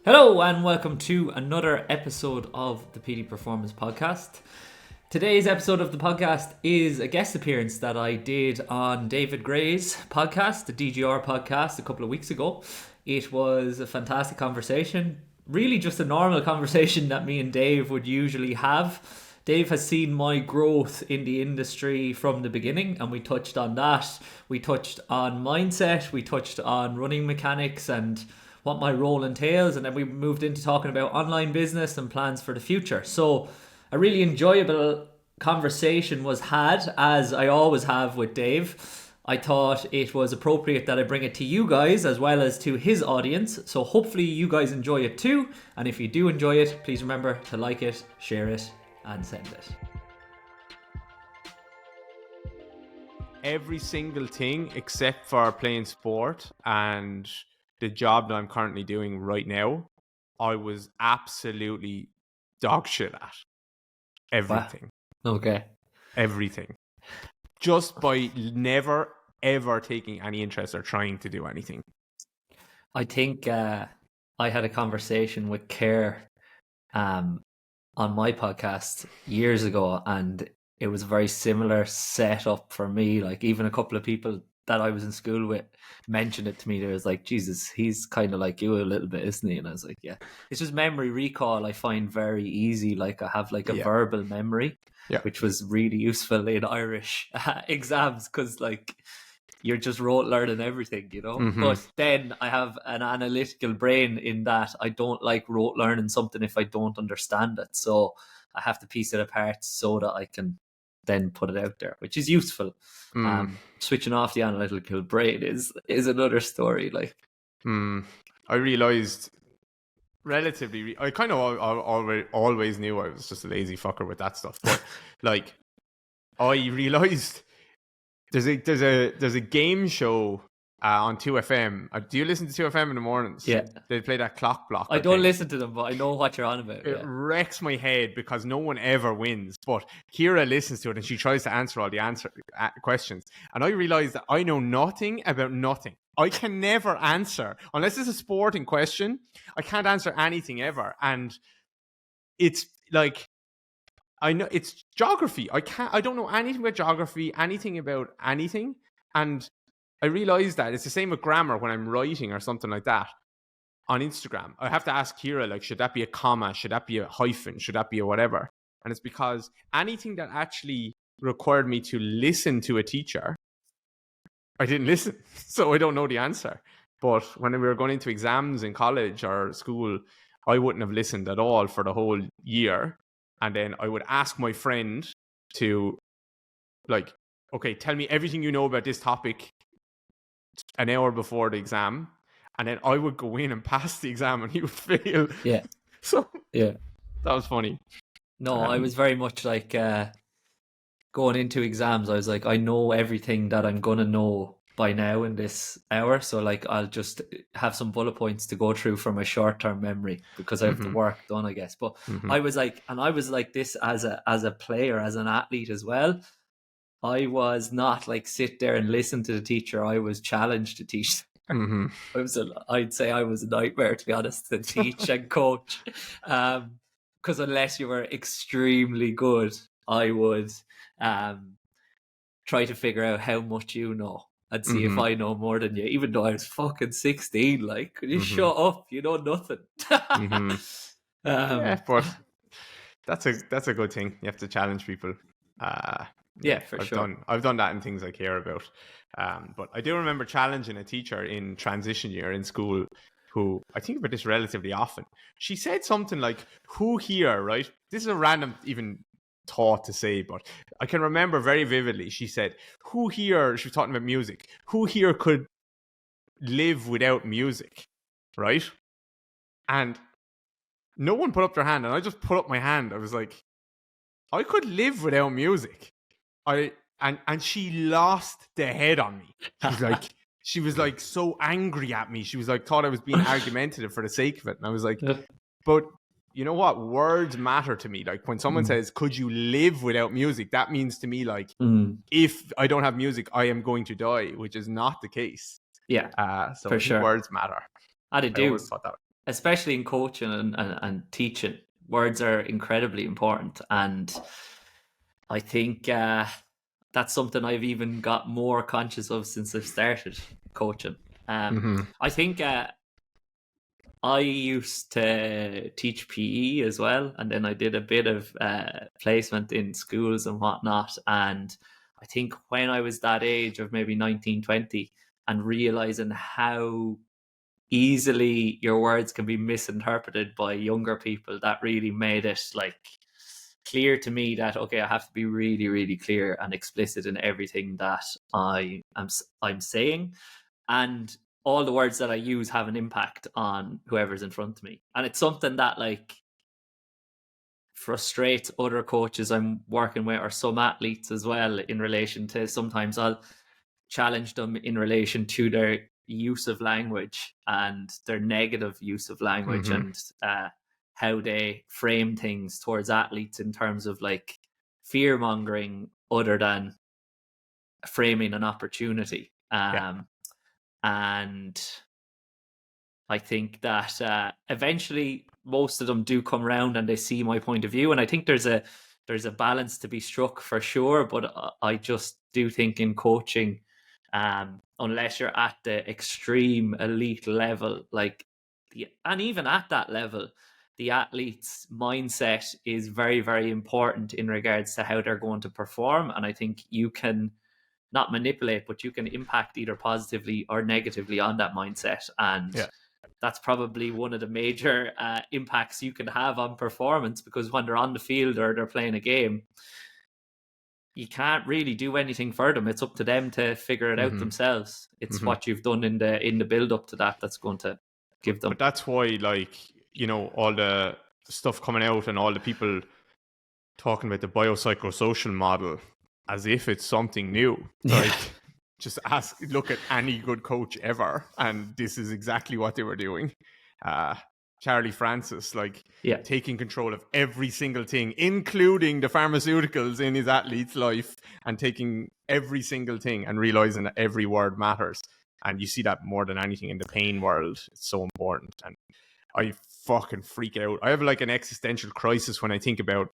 Hello and welcome to another episode of the Petey Performance Podcast. Today's episode of the podcast is a guest appearance that I did on David Gray's podcast, the DGR Podcast, a couple of weeks ago. It was a fantastic conversation, really just a normal conversation that me and Dave would usually have. Dave has seen my growth in the industry from the beginning, and we touched on that. We touched on mindset, we touched on running mechanics and what my role entails, and then we moved into talking about online business and plans for the future. So a really enjoyable conversation was had, as I always have with Dave. I thought it was appropriate that I bring it to you guys as well as to his audience. So hopefully you guys enjoy it too. And if you do enjoy it, please remember to like it, share it, and send it. Every single thing except for playing sport and the job that I'm currently doing right now, I was absolutely dog shit at. Everything. Wow. Okay. Everything. Just by never, ever taking any interest or trying to do anything. I think I had a conversation with Kerr on my podcast years ago, and it was a very similar setup for me. Like, even a couple of people that I was in school with mentioned it to me. There was like, Jesus, he's kind of like you a little bit, isn't he? And I was like, yeah. It's just memory recall I find very easy. Like, I have like a verbal memory, which was really useful in Irish exams, because like you're just rote learning everything, you know. Mm-hmm. But then I have an analytical brain in that I don't like rote learning something if I don't understand it. So I have to piece it apart so that I can then put it out there, which is useful. Switching off the analytical brain is another story. Like, I realized I kind of always knew I was just a lazy fucker with that stuff, but like, I realized there's a game show on 2FM. Do you listen to 2FM in the mornings? Yeah. They play that clock block. I don't listen to them, but I know what you're on about. It wrecks my head because no one ever wins. But Kira listens to it and she tries to answer all the questions. And I realized that I know nothing about nothing. I can never answer. Unless it's a sporting question, I can't answer anything ever. And it's like, I know it's geography. I don't know anything about geography, anything about anything. And I realized that it's the same with grammar when I'm writing or something like that on Instagram. I have to ask Kira, like, should that be a comma? Should that be a hyphen? Should that be a whatever? And it's because anything that actually required me to listen to a teacher, I didn't listen. So I don't know the answer. But when we were going into exams in college or school, I wouldn't have listened at all for the whole year. And then I would ask my friend to, like, okay, tell me everything you know about this topic an hour before the exam, and then I would go in and pass the exam and he would fail. Yeah. So yeah, that was funny. No, I was very much like going into exams, I was like, I know everything that I'm gonna know by now in this hour, so like I'll just have some bullet points to go through for my short-term memory because I have the work done, I guess. But I was like this as a player, as an athlete as well. I was not like sit there and listen to the teacher. I was challenged to teach. I'd say I was a nightmare, to be honest, to teach and coach. Because unless you were extremely good, I would try to figure out how much you know and see if I know more than you. Even though I was fucking 16, like, could you shut up? You know nothing. Yeah, but that's a good thing. You have to challenge people. Yeah, for sure. I've done that in things I care about. But I do remember challenging a teacher in transition year in school who, I think about this relatively often. She said something like, who here, right? This is a random even thought to say, but I can remember very vividly. She said, who here, she was talking about music, who here could live without music, right? And no one put up their hand, and I just put up my hand. I was like, I could live without music. And she lost the head on me. She was like so angry at me. She was like, thought I was being argumentative for the sake of it. And I was like, but you know what? Words matter to me. Like, when someone says, could you live without music? That means to me, like, if I don't have music, I am going to die, which is not the case. Yeah, so for sure. Words matter. I do. always thought that way. especially in coaching and teaching, words are incredibly important. And I think that's something I've even got more conscious of since I've started coaching. I think I used to teach PE as well, and then I did a bit of placement in schools and whatnot. And I think when I was that age of maybe 19, 20, and realizing how easily your words can be misinterpreted by younger people, that really made it like clear to me that, okay, I have to be really, really clear and explicit in everything that I'm saying. And all the words that I use have an impact on whoever's in front of me. And it's something that like frustrates other coaches I'm working with, or some athletes as well, in relation to, sometimes I'll challenge them in relation to their use of language and their negative use of language, and how they frame things towards athletes in terms of like fear mongering other than framing an opportunity. And I think that eventually most of them do come around and they see my point of view. And I think there's a balance to be struck for sure. But I just do think in coaching, unless you're at the extreme elite level, and even at that level, the athlete's mindset is very, very important in regards to how they're going to perform. And I think you can not manipulate, but you can impact either positively or negatively on that mindset. And that's probably one of the major impacts you can have on performance, because when they're on the field or they're playing a game, you can't really do anything for them. It's up to them to figure it out themselves. It's what you've done in the build up to that's going to give them. But that's why, like, you know, all the stuff coming out and all the people talking about the biopsychosocial model as if it's something new. Like, just look at any good coach ever, and this is exactly what they were doing. Charlie Francis, taking control of every single thing, including the pharmaceuticals in his athlete's life, and taking every single thing and realizing that every word matters. And you see that more than anything in the pain world. It's so important. And I fucking freak out. I have like an existential crisis when I think about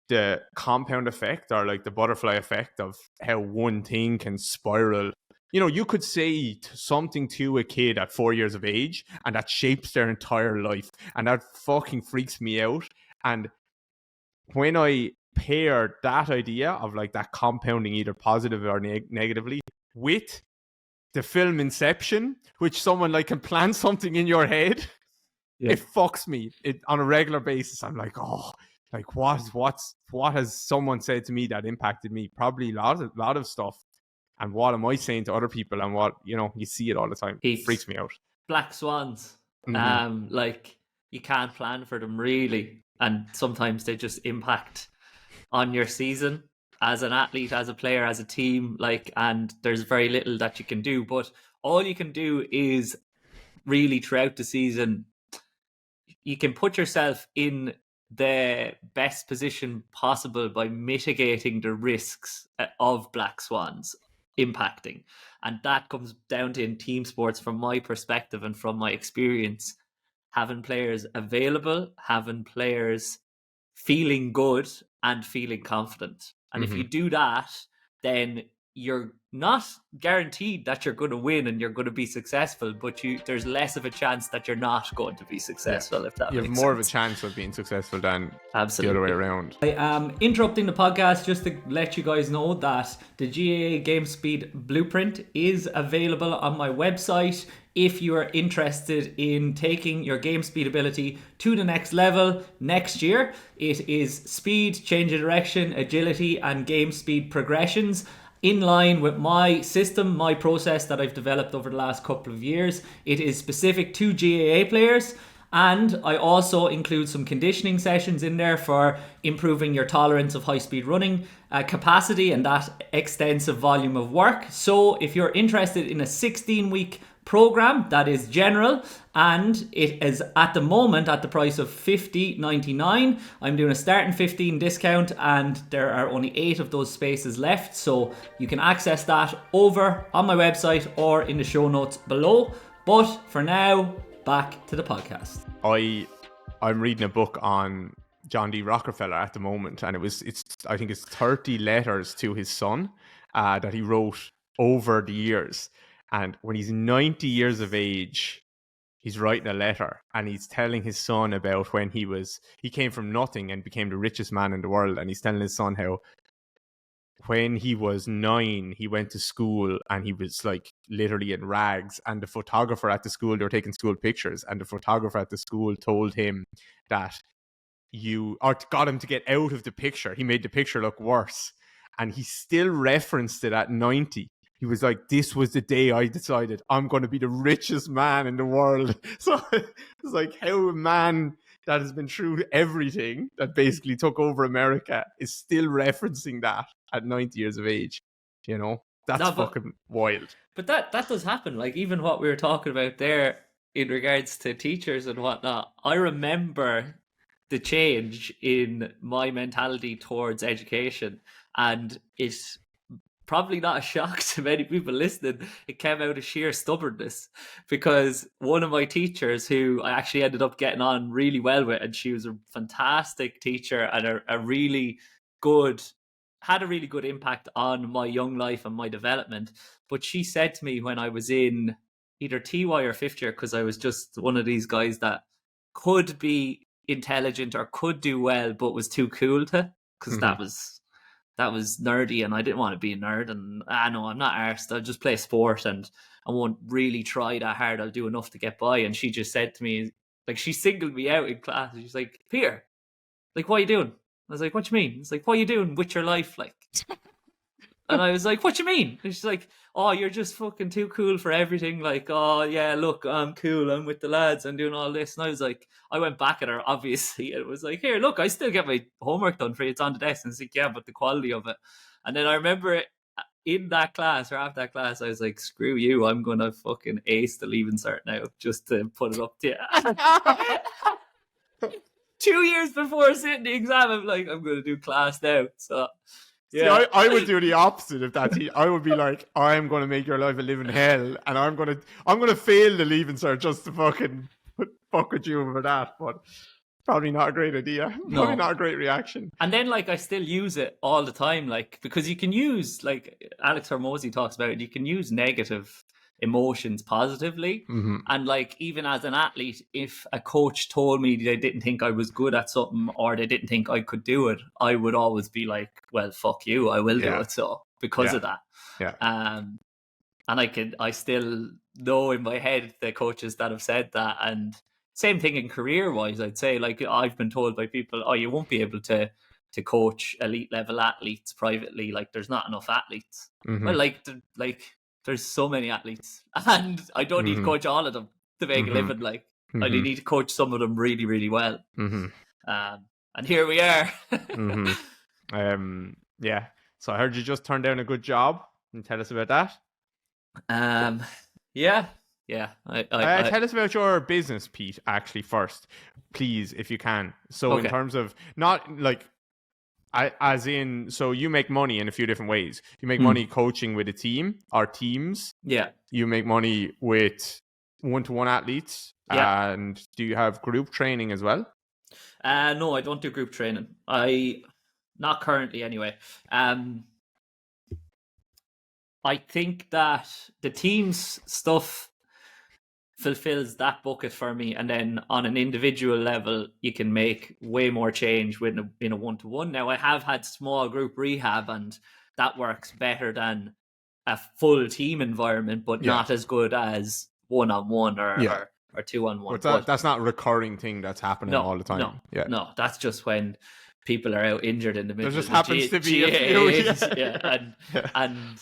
the compound effect, or like the butterfly effect of how one thing can spiral. You know, you could say something to a kid at 4 years of age and that shapes their entire life. And that fucking freaks me out. And when I pair that idea of like that compounding either positive or negatively with the film Inception, which someone like can plant something in your head, it fucks me on a regular basis. I'm like, oh, like what has someone said to me that impacted me? Probably a lot of stuff. And what am I saying to other people? And what, you know, you see it all the time. It freaks me out. Black swans. Like, you can't plan for them really. And sometimes they just impact on your season as an athlete, as a player, as a team. Like, and there's very little that you can do. But all you can do is really throughout the season, you can put yourself in the best position possible by mitigating the risks of black swans impacting. And that comes down to, in team sports, from my perspective and from my experience, having players available, having players feeling good and feeling confident. And if you do that, then you're not guaranteed that you're going to win and you're going to be successful, but there's less of a chance that you're not going to be successful, if that makes sense. You have more of a chance of being successful than the other way around. I am interrupting the podcast just to let you guys know that the GAA Game Speed Blueprint is available on my website. If you are interested in taking your game speed ability to the next level next year, it is speed, change of direction, agility, and game speed progressions in line with my system, my process that I've developed over the last couple of years. It is specific to GAA players. And I also include some conditioning sessions in there for improving your tolerance of high-speed running capacity and that extensive volume of work. So if you're interested in a 16-week program that is general, and it is at the moment at the price of $50.99. I'm doing a starting 15 discount, and there are only 8 of those spaces left, so you can access that over on my website or in the show notes below. But for now, back to the podcast. I'm reading a book on John D. Rockefeller at the moment, and I think it's 30 letters to his son that he wrote over the years. And when he's 90 years of age, he's writing a letter, and he's telling his son about when he came from nothing and became the richest man in the world. And he's telling his son how when he was 9, he went to school and he was like literally in rags. And the photographer at the school, they were taking school pictures, and the photographer at the school told him that got him to get out of the picture. He made the picture look worse. And he still referenced it at 90. He was like, this was the day I decided I'm going to be the richest man in the world. So it's like how a man that has been through everything, that basically took over America, is still referencing that at 90 years of age. You know, that's fucking wild. But that does happen. Like even what we were talking about there in regards to teachers and whatnot, I remember the change in my mentality towards education, and it's probably not a shock to many people listening. It came out of sheer stubbornness, because one of my teachers, who I actually ended up getting on really well with, and she was a fantastic teacher and had a really good impact on my young life and my development. But she said to me when I was in either TY or fifth year, because I was just one of these guys that could be intelligent or could do well but was too cool to, because that was nerdy and I didn't want to be a nerd, and no, I'm not arsed, I'll just play sport and I won't really try that hard, I'll do enough to get by. And she just said to me, like, she singled me out in class, she's like, Peter, like, what are you doing? I was like, what do you mean? It's like, what are you doing with your life, like? And I was like, what do you mean? And she's like, oh, you're just fucking too cool for everything. Like, oh, yeah, look, I'm cool. I'm with the lads. I'm doing all this. And I was like, I went back at her, obviously. And it was like, here, look, I still get my homework done for you. It's on the desk. And it's like, yeah, but the quality of it. And then I remember in that class or after that class, I was like, screw you. I'm going to fucking ace the Leaving Cert now just to put it up to you. 2 years before sitting the exam, I'm like, I'm going to do class now. So... yeah. See, I would do the opposite of that. I would be like, I'm going to make your life a living hell, and I'm going to fail the Leaving Cert just to fucking fuck with you over that. But probably not a great idea. Probably not a great reaction. And then, like, I still use it all the time, like, because you can use, like Alex Hormozy talks about it, you can use negative emotions positively. And like, even as an athlete, if a coach told me they didn't think I was good at something or they didn't think I could do it, I would always be like, well, fuck you, I will do it. So because of that. And I still know in my head the coaches that have said that. And same thing in career wise, I'd say, like, I've been told by people, oh, you won't be able to coach elite level athletes privately, like there's not enough athletes. Well, like there's so many athletes, and I don't need to coach all of them to make a living. Like, I need to coach some of them really, really well. And here we are. Yeah. So I heard you just turned down a good job. Can you tell us about that? Yeah. Tell us about your business, Pete, actually, first, please, if you can. So in terms of not like, as in, so you make money in a few different ways. You make money coaching with a team or teams. Yeah. You make money with one-to-one athletes. Yeah. And do you have group training as well? No, I don't do group training. Not currently anyway. I think that the teams stuff fulfills that bucket for me, and then on an individual level you can make way more change in a one-to-one. Now, I have had small group rehab, and that works better than a full team environment, but not as good as one-on-one or two-on-one. But that's not a recurring thing that's happening all the time. No, that's just when people are out injured in the middle. There just happens to be a few. And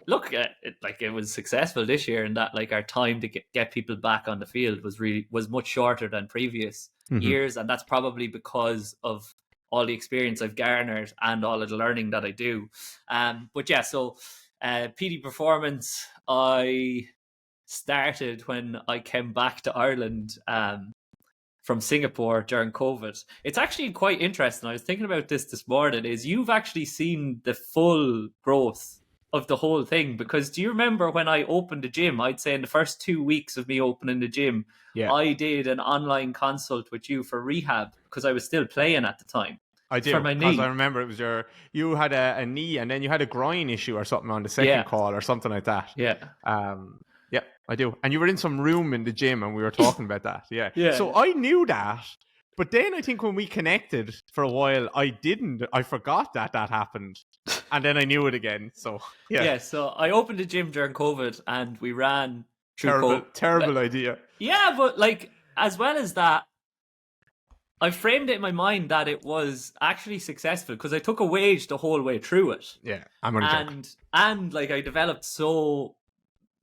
look, it was successful this year, in that, like, our time to get people back on the field was much shorter than previous years, and that's probably because of all the experience I've garnered and all of the learning that I do. But yeah, so PD Performance, I started when I came back to Ireland from Singapore during COVID. It's actually quite interesting. I was thinking about this morning, is you've actually seen the full growth of the whole thing, because do you remember when I opened the gym? I'd say in the first 2 weeks of me opening the gym, I did an online consult with you for rehab because I was still playing at the time. I for do, my because knee. I remember it was you had a knee and then you had a groin issue or something on the second call or something like that. Yeah. Yeah, I do. And you were in some room in the gym and we were talking about that. Yeah. Yeah. So I knew that. But then I think when we connected for a while, I forgot that happened. And then I knew it again. So, yeah. Yeah, so I opened the gym during COVID and we ran through Terrible idea. Yeah, but like, as well as that, I framed it in my mind that it was actually successful because I took a wage the whole way through it. Yeah, I'm only joking. And like I developed so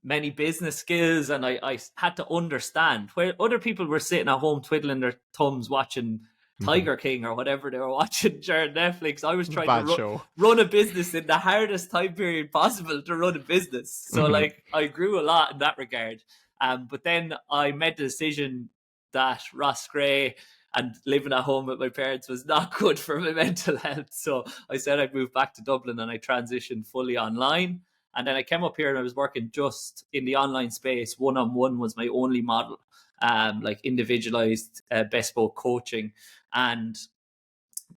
many business skills and I had to understand where other people were sitting at home twiddling their thumbs watching Tiger King or whatever they were watching during Netflix. I was trying to run a business in the hardest time period possible to run a business. So like I grew a lot in that regard. But then I made the decision that Ross Gray and living at home with my parents was not good for my mental health. So I said I'd move back to Dublin and I transitioned fully online. And then I came up here and I was working just in the online space. One-on-one was my only model, like individualized bespoke coaching. And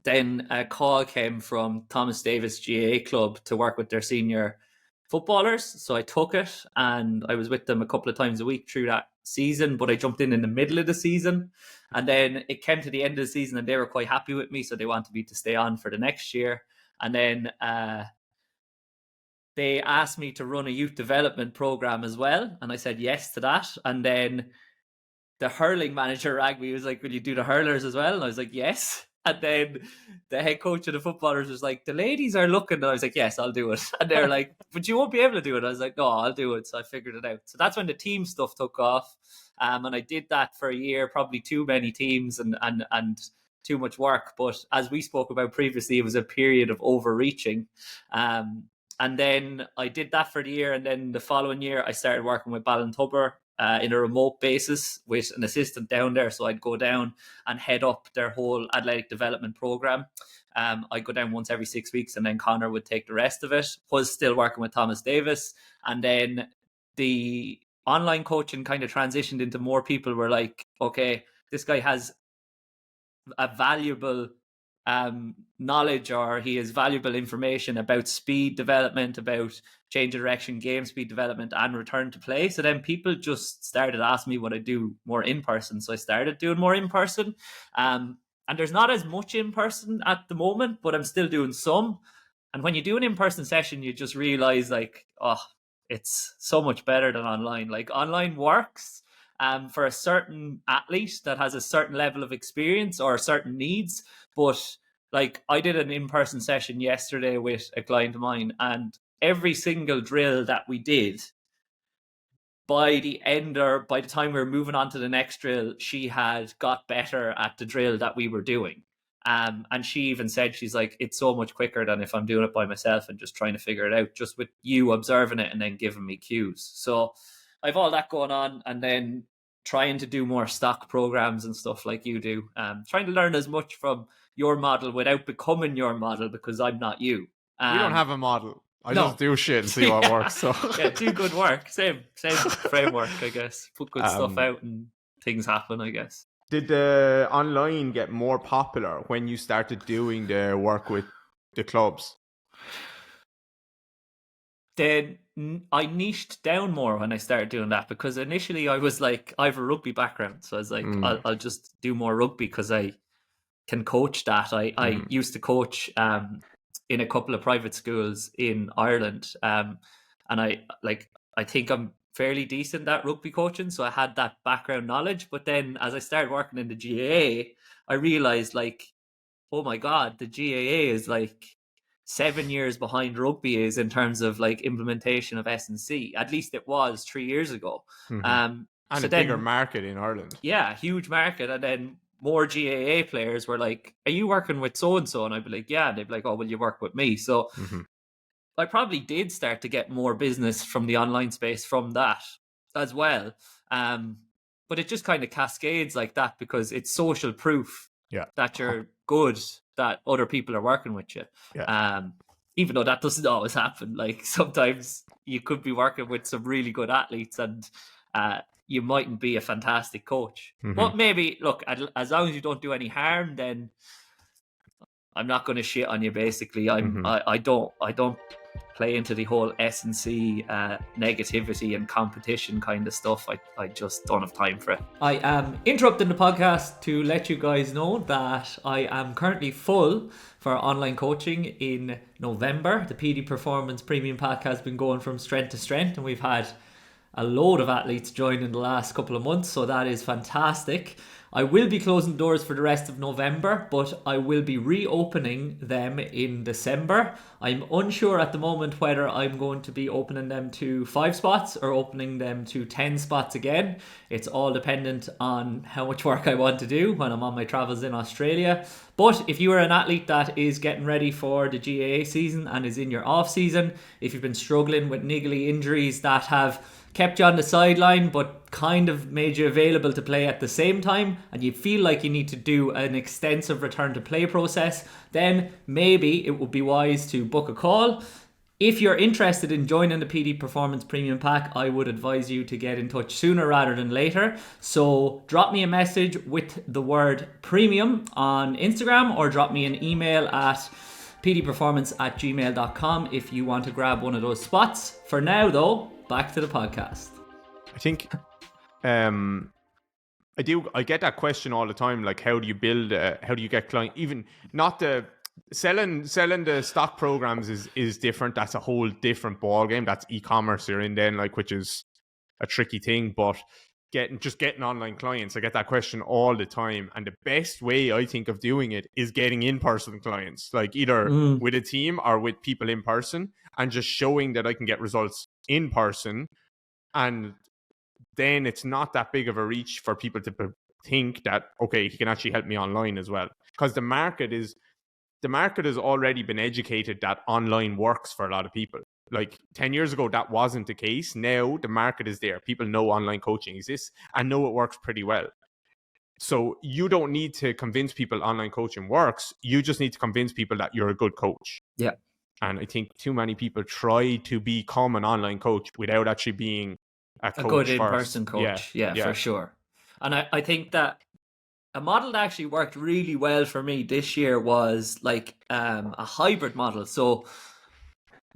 then a call came from Thomas Davis GAA Club to work with their senior footballers. So I took it and I was with them a couple of times a week through that season, but I jumped in the middle of the season. And then it came to the end of the season and they were quite happy with me. So they wanted me to stay on for the next year. And then they asked me to run a youth development program as well. And I said yes to that. And then the hurling manager rang me. He was like, will you do the hurlers as well? And I was like, yes. And then the head coach of the footballers was like, the ladies are looking. And I was like, yes, I'll do it. And they're like, but you won't be able to do it. I was like, no, I'll do it. So I figured it out. So that's when the team stuff took off. And I did that for a year, probably too many teams and too much work. But as we spoke about previously, it was a period of overreaching. And then I did that for the year. And then the following year, I started working with Ballintubber in a remote basis with an assistant down there. So I'd go down and head up their whole athletic development program. I'd go down once every 6 weeks and then Connor would take the rest of it. Was still working with Thomas Davis. And then the online coaching kind of transitioned into more people were like, okay, this guy has a valuable knowledge, or he has valuable information about speed development, about change of direction, game speed development, and return to play. So then people just started asking me what I do more in person. So I started doing more in person. And there's not as much in person at the moment, but I'm still doing some. And when you do an in-person session, you just realize like, oh, it's so much better than online. Like online works for a certain athlete that has a certain level of experience or certain needs. But like I did an in-person session yesterday with a client of mine, and every single drill that we did, by the end or by the time we were moving on to the next drill, she had got better at the drill that we were doing. And she even said, she's like, it's so much quicker than if I'm doing it by myself and just trying to figure it out, just with you observing it and then giving me cues. So I've all that going on, and then trying to do more stock programs and stuff like you do. Trying to learn as much from your model without becoming your model, because I'm not you. We don't have a model. I just do shit and see what works. So yeah, do good work. Same framework, I guess. Put good stuff out and things happen, I guess. Did the online get more popular when you started doing the work with the clubs? Then I niched down more when I started doing that, because initially I was like, I have a rugby background. So I was like, I'll just do more rugby because I can coach that. I used to coach in a couple of private schools in Ireland. And I think I'm fairly decent at rugby coaching. So I had that background knowledge. But then as I started working in the GAA, I realized like, oh my God, the GAA is like 7 years behind rugby is in terms of like implementation of S&C. At least it was 3 years ago. And so a bigger market in Ireland. Yeah, huge market. And then more GAA players were like, are you working with so-and-so? And I'd be like, yeah. And they'd be like, oh, will you work with me? So I probably did start to get more business from the online space from that as well. But it just kind of cascades like that, because it's social proof that you're good, that other people are working with you. even though that doesn't always happen. Like sometimes you could be working with some really good athletes and you mightn't be a fantastic coach. But maybe, look, as long as you don't do any harm, then I'm not going to shit on you. Basically, I don't play into the whole S&C negativity and competition kind of stuff. I just don't have time for it. I am interrupting the podcast to let you guys know that I am currently full for online coaching in November. The PD Performance Premium Pack has been going from strength to strength, and we've had a load of athletes join in the last couple of months, so that is fantastic. I will be closing doors for the rest of November, but I will be reopening them in December. I'm unsure at the moment whether I'm going to be opening them to 5 spots or opening them to 10 spots again. It's all dependent on how much work I want to do when I'm on my travels in Australia. But if you are an athlete that is getting ready for the GAA season and is in your off season, if you've been struggling with niggly injuries that have kept you on the sideline but kind of made you available to play at the same time, and you feel like you need to do an extensive return to play process, then maybe it would be wise to book a call. If you're interested in joining the PD Performance Premium Pack, I would advise you to get in touch sooner rather than later. So drop me a message with the word premium on Instagram, or drop me an email at pdperformance@gmail.com if you want to grab one of those spots. For now though, back to the podcast. I think I get that question all the time, like how do you build how do you get client, even not the selling the stock programs is different. That's a whole different ball game. That's e-commerce you're in then, like, which is a tricky thing. But getting online clients, I get that question all the time, and the best way I think of doing it is getting in-person clients, like either with a team or with people in person, and just showing that I can get results in person. And then it's not that big of a reach for people to think that, okay, he can actually help me online as well, because the market has already been educated that online works for a lot of people. Like 10 years ago, that wasn't the case. Now the market is there. People know online coaching exists and know it works pretty well. So you don't need to convince people online coaching works. You just need to convince people that you're a good coach. Yeah. And I think too many people try to become an online coach without actually being a good in-person coach. Yeah, for sure. And I think that a model that actually worked really well for me this year was like a hybrid model. So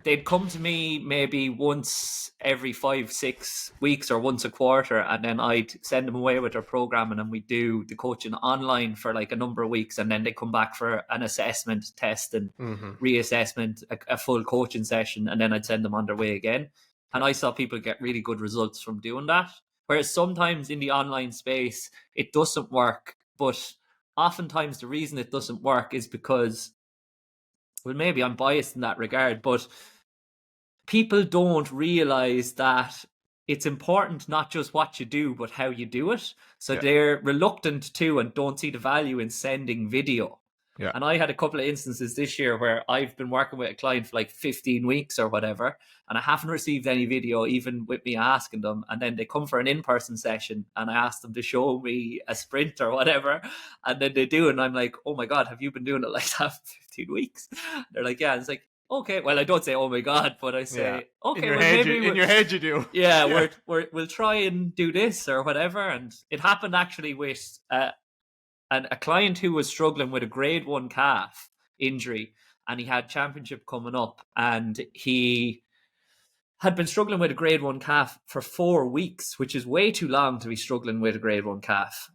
they'd come to me maybe once every 5-6 weeks or once a quarter, and then I'd send them away with their program, and then we do the coaching online for like a number of weeks, and then they come back for an assessment test and reassessment, a full coaching session, and then I'd send them on their way again. And I saw people get really good results from doing that. Whereas sometimes in the online space, it doesn't work. But oftentimes the reason it doesn't work is because, well, maybe I'm biased in that regard, but people don't realize that it's important not just what you do, but how you do it. So they're reluctant to and don't see the value in sending video. Yeah. And I had a couple of instances this year where I've been working with a client for like 15 weeks or whatever, and I haven't received any video, even with me asking them. And then they come for an in-person session and I ask them to show me a sprint or whatever. And then they do. And I'm like, oh my God, have you been doing it like that for 15 weeks? They're like, yeah. It's like, okay. Well, I don't say, oh my God, but I say, okay. In your head you do. Yeah, we'll try and do this or whatever. And it happened actually with a client who was struggling with a grade 1 calf injury, and he had championship coming up, and he had been struggling with a grade 1 calf for 4 weeks, which is way too long to be struggling with a grade 1 calf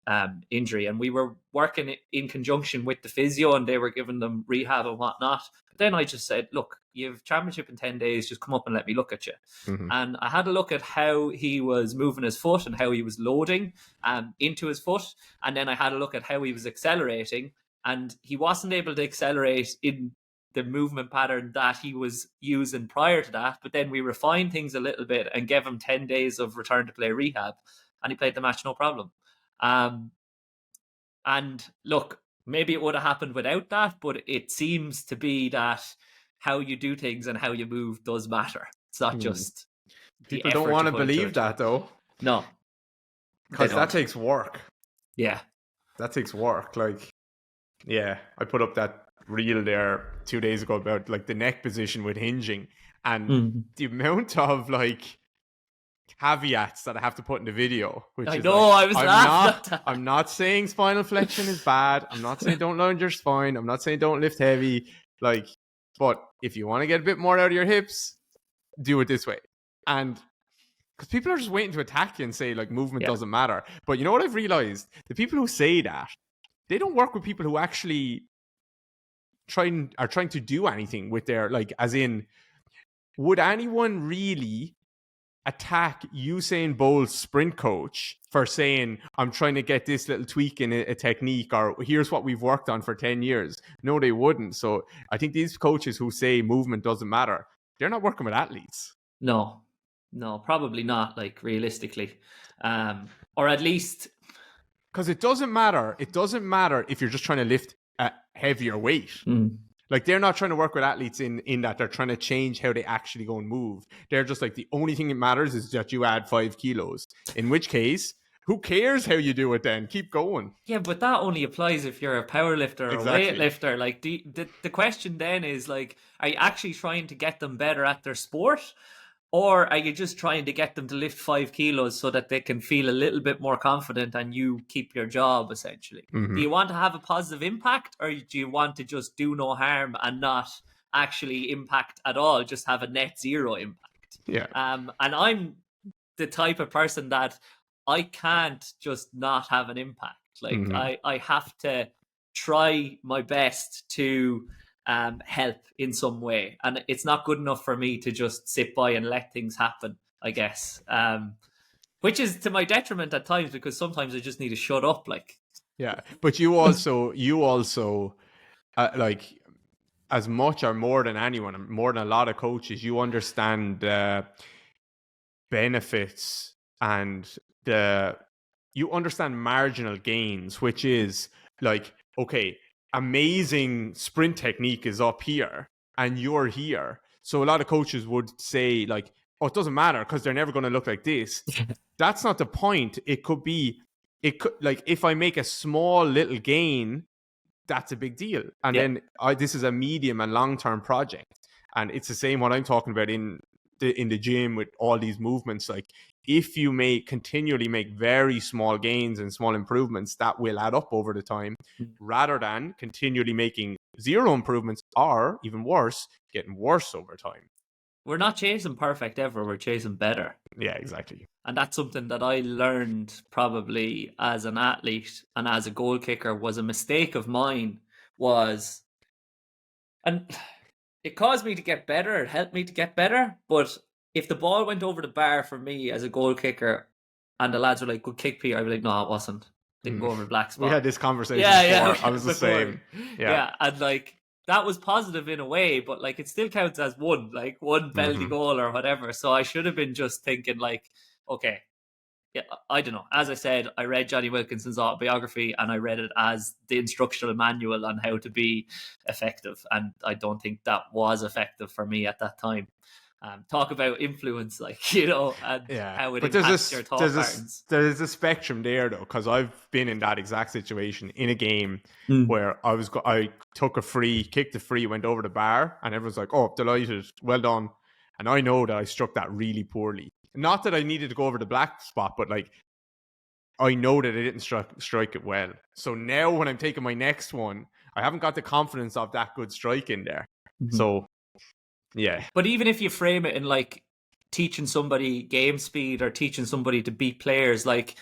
injury. And we were working in conjunction with the physio, and they were giving them rehab and whatnot. But then I just said, look, you have championship in 10 days, just come up and let me look at you. And I had a look at how he was moving his foot and how he was loading into his foot. And then I had a look at how he was accelerating, and he wasn't able to accelerate in the movement pattern that he was using prior to that. But then we refined things a little bit and gave him 10 days of return to play rehab, and he played the match no problem. And look, maybe it would have happened without that, but it seems to be that how you do things and how you move does matter. It's not just people don't want to believe that though. No, because that takes work. Yeah, that takes work. Like, yeah, I put up that reel there 2 days ago about like the neck position with hinging and Mhm. the amount of like caveats that I have to put in the video, which I is know, like, I was laughing at that. I'm not saying spinal flexion is bad. I'm not saying don't load your spine. I'm not saying don't lift heavy. Like, but if you want to get a bit more out of your hips, do it this way. And because people are just waiting to attack you and say like movement doesn't matter. But you know what I've realized? The people who say that, they don't work with people who actually are trying to do anything with their, like, as in, would anyone really attack Usain Bolt's sprint coach for saying, I'm trying to get this little tweak in a technique, or here's what we've worked on for 10 years? No, they wouldn't. So I think these coaches who say movement doesn't matter, they're not working with athletes. No, probably not, like, realistically. Or at least... Because it doesn't matter. It doesn't matter if you're just trying to lift a heavier weight. Like, they're not trying to work with athletes in that they're trying to change how they actually go and move. They're just like, the only thing that matters is that you add 5 kilos. In which case, who cares how you do it then? Keep going. Yeah, but that only applies if you're a powerlifter or a weightlifter. Like, the question then is, like, are you actually trying to get them better at their sport? Or are you just trying to get them to lift 5 kilos so that they can feel a little bit more confident and you keep your job, essentially? Do you want to have a positive impact, or do you want to just do no harm and not actually impact at all, just have a net zero impact? Yeah. And I'm the type of person that I can't just not have an impact. Like, I have to try my best to help in some way, and it's not good enough for me to just sit by and let things happen, I guess, which is to my detriment at times, because sometimes I just need to shut up. Like, yeah, but you also like, as much or more than anyone, more than a lot of coaches, you understand the benefits and you understand marginal gains, which is like, okay, amazing sprint technique is up here and you're here. So a lot of coaches would say like, oh, it doesn't matter because they're never going to look like this. That's not the point. It could like, if I make a small little gain, that's a big deal. And then this is a medium and long-term project. And it's the same what I'm talking about in the gym with all these movements. Like, if you continually make very small gains and small improvements, that will add up over the time, rather than continually making zero improvements, or even worse, getting worse over time. We're not chasing perfect ever, we're chasing better. Yeah, exactly. And that's something that I learned probably as an athlete and as a goal kicker was a mistake of mine, and it caused me to get better, it helped me to get better, but if the ball went over the bar for me as a goal kicker and the lads were like, good kick, Peter, I'd be like, no, it wasn't. Didn't go over the black spot. We had this conversation before. I was the same. Yeah, and like, that was positive in a way, but like, it still counts as one penalty goal or whatever. So I should have been just thinking like, okay, yeah, I don't know. As I said, I read Johnny Wilkinson's autobiography and I read it as the instructional manual on how to be effective. And I don't think that was effective for me at that time. Talk about influence, like, you know, and how it impacts your thought patterns. There's a spectrum there, though, because I've been in that exact situation in a game where I took a free, kicked a free, went over the bar, and everyone's like, oh, delighted, well done. And I know that I struck that really poorly. Not that I needed to go over the black spot, but like, I know that I didn't strike it well. So now when I'm taking my next one, I haven't got the confidence of that good strike in there. So, yeah. But even if you frame it in like teaching somebody game speed or teaching somebody to beat players, like,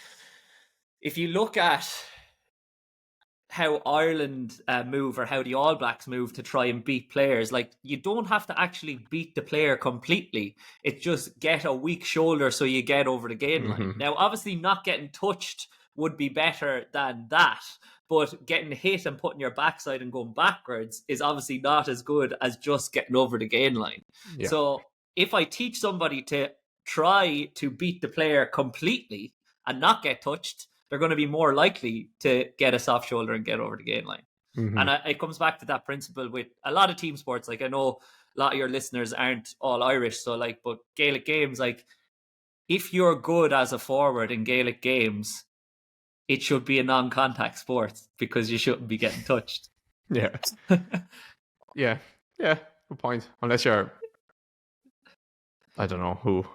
if you look at how Ireland move, or how the All Blacks move to try and beat players, like, you don't have to actually beat the player completely. It's just get a weak shoulder so you get over the gain line. Now, obviously not getting touched would be better than that, but getting hit and putting your backside and going backwards is obviously not as good as just getting over the gain line. Yeah. So if I teach somebody to try to beat the player completely and not get touched, they're going to be more likely to get a soft shoulder and get over the gain line. And it comes back to that principle with a lot of team sports. Like, I know a lot of your listeners aren't all Irish, so like, but Gaelic games, like, if you're good as a forward in Gaelic games, it should be a non-contact sport because you shouldn't be getting touched. Yeah. Yeah. Yeah. Good point. Unless you're, I don't know who.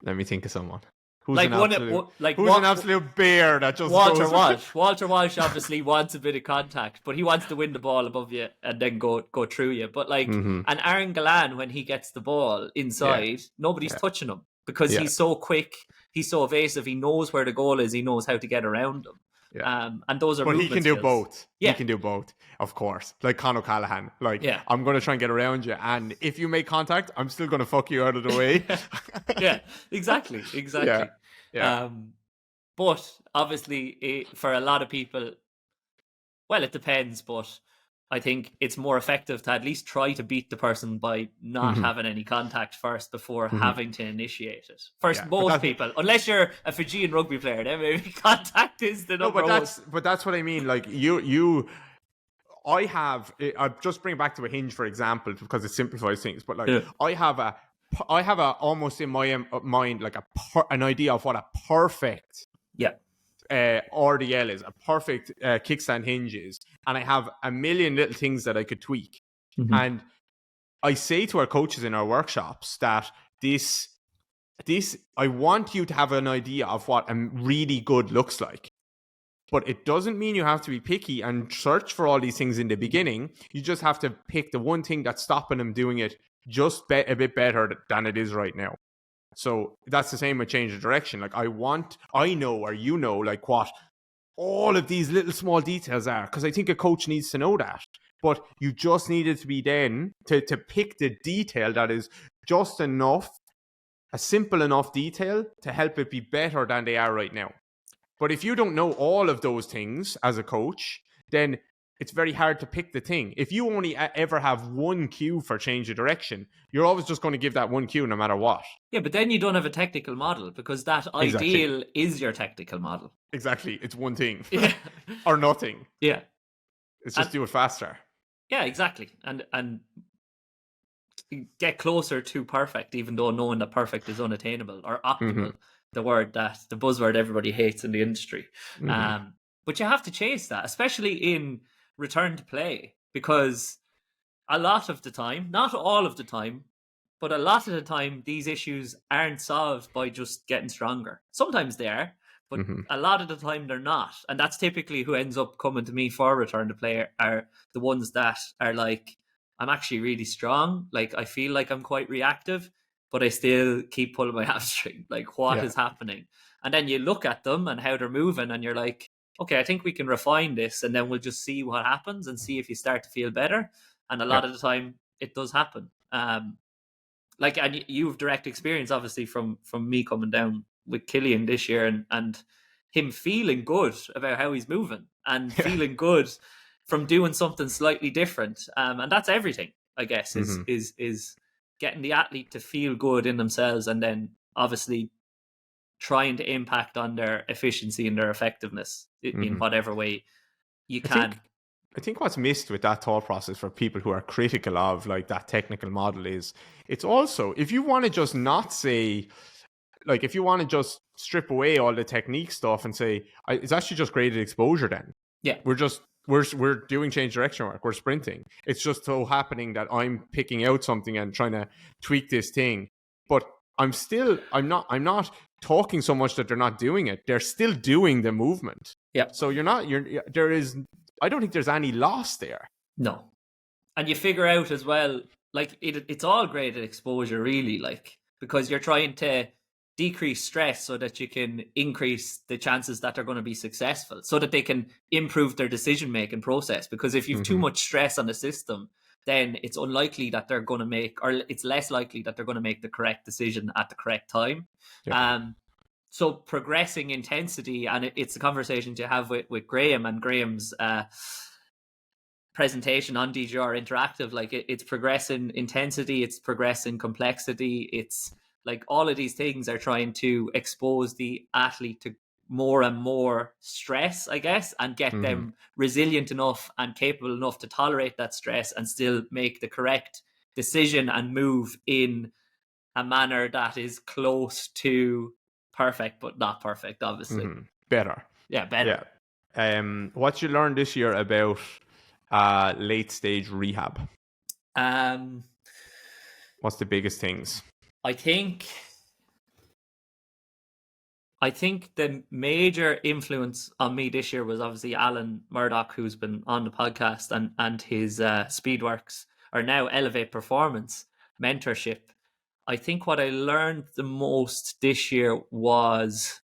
Let me think of someone. Who's Like an absolute, an absolute bear that just Walter goes. Walsh. Walter Walsh obviously wants a bit of contact, but he wants to win the ball above you and then go through you. But like, Mhm. and Aaron Gallan, when he gets the ball inside, nobody's touching him because Yeah. he's so quick, he's so evasive, he knows where the goal is, he knows how to get around them. Yeah. And those are But he can do skills. both. Yeah. He can do both, of course. Like Conor Callahan. Like, Yeah. I'm going to try and get around you. And if you make contact, I'm still going to fuck you out of the way. Yeah, exactly. Yeah. But obviously, for a lot of people, well, it depends, but I think it's more effective to at least try to beat the person by not having any contact first before having to initiate it. Most people, unless you're a Fijian rugby player, then maybe contact is the number one. But that's what I mean. Like I'll just bring it back to a hinge, for example, because it simplifies things. But like, I have a almost in my mind like an idea of what a perfect RDL is, a perfect kickstand hinge is, and I have a million little things that I could tweak. And I say to our coaches in our workshops that this I want you to have an idea of what a really good looks like. But it doesn't mean you have to be picky and search for all these things in the beginning. You just have to pick the one thing that's stopping them doing it just a bit better than it is right now. So that's the same with change of direction. Like I know, or you know, like what all of these little small details are, because I think a coach needs to know that. But you just needed to be then to pick the detail that is just enough, a simple enough detail to help it be better than they are right now. But if you don't know all of those things as a coach, then it's very hard to pick the thing. If you only ever have one cue for change of direction, you're always just going to give that one cue no matter what. Yeah, but then you don't have a technical model, because that ideal is your technical model. Exactly. It's one thing. Yeah. Or nothing. Yeah. It's just do it faster. Yeah, exactly. And get closer to perfect, even though knowing that perfect is unattainable, or optimal, the buzzword everybody hates in the industry. But you have to chase that, especially in return to play, because a lot of the time, not all of the time, but a lot of the time, these issues aren't solved by just getting stronger. Sometimes they are, but a lot of the time they're not. And that's typically who ends up coming to me for return to play are the ones that are like, I'm actually really strong. Like, I feel like I'm quite reactive, but I still keep pulling my hamstring. Like, what is happening? And then you look at them and how they're moving, and you're like, okay, I think we can refine this, and then we'll just see what happens and see if you start to feel better. And a lot of the time, it does happen. And you have direct experience, obviously, from me coming down with Killian this year, and him feeling good about how he's moving, and feeling good from doing something slightly different. And that's everything, I guess, is getting the athlete to feel good in themselves, and then obviously trying to impact on their efficiency and their effectiveness in whatever way you can. I think what's missed with that thought process for people who are critical of like that technical model is it's also, if you want to just not say, like, if you want to just strip away all the technique stuff and say, it's actually just graded exposure then. Yeah. We're doing change direction work. We're sprinting. It's just so happening that I'm picking out something and trying to tweak this thing. But I'm not talking so much that they're not doing it. They're still doing the movement. Yeah. So I don't think there's any loss there. No. And you figure out as well, like, it's all graded exposure, really, like, because you're trying to decrease stress so that you can increase the chances that they're going to be successful, so that they can improve their decision-making process. Because if you've too much stress on the system, then it's unlikely that they're going to make, or it's less likely that they're going to make the correct decision at the correct time. Yeah. So progressing intensity, and it's the conversations you have with Graham, and Graham's presentation on DGR Interactive. Like, it's progressing intensity, it's progressing complexity. It's like all of these things are trying to expose the athlete to more and more stress, I guess, and get them resilient enough and capable enough to tolerate that stress and still make the correct decision and move in a manner that is close to perfect, but not perfect, obviously. Better. Yeah, better. Yeah. What you learned this year about late stage rehab? Um, What's the biggest things? I think the major influence on me this year was obviously Alan Murdoch, who's been on the podcast, and his Speedworks, or now Elevate Performance mentorship. I think what I learned the most this year was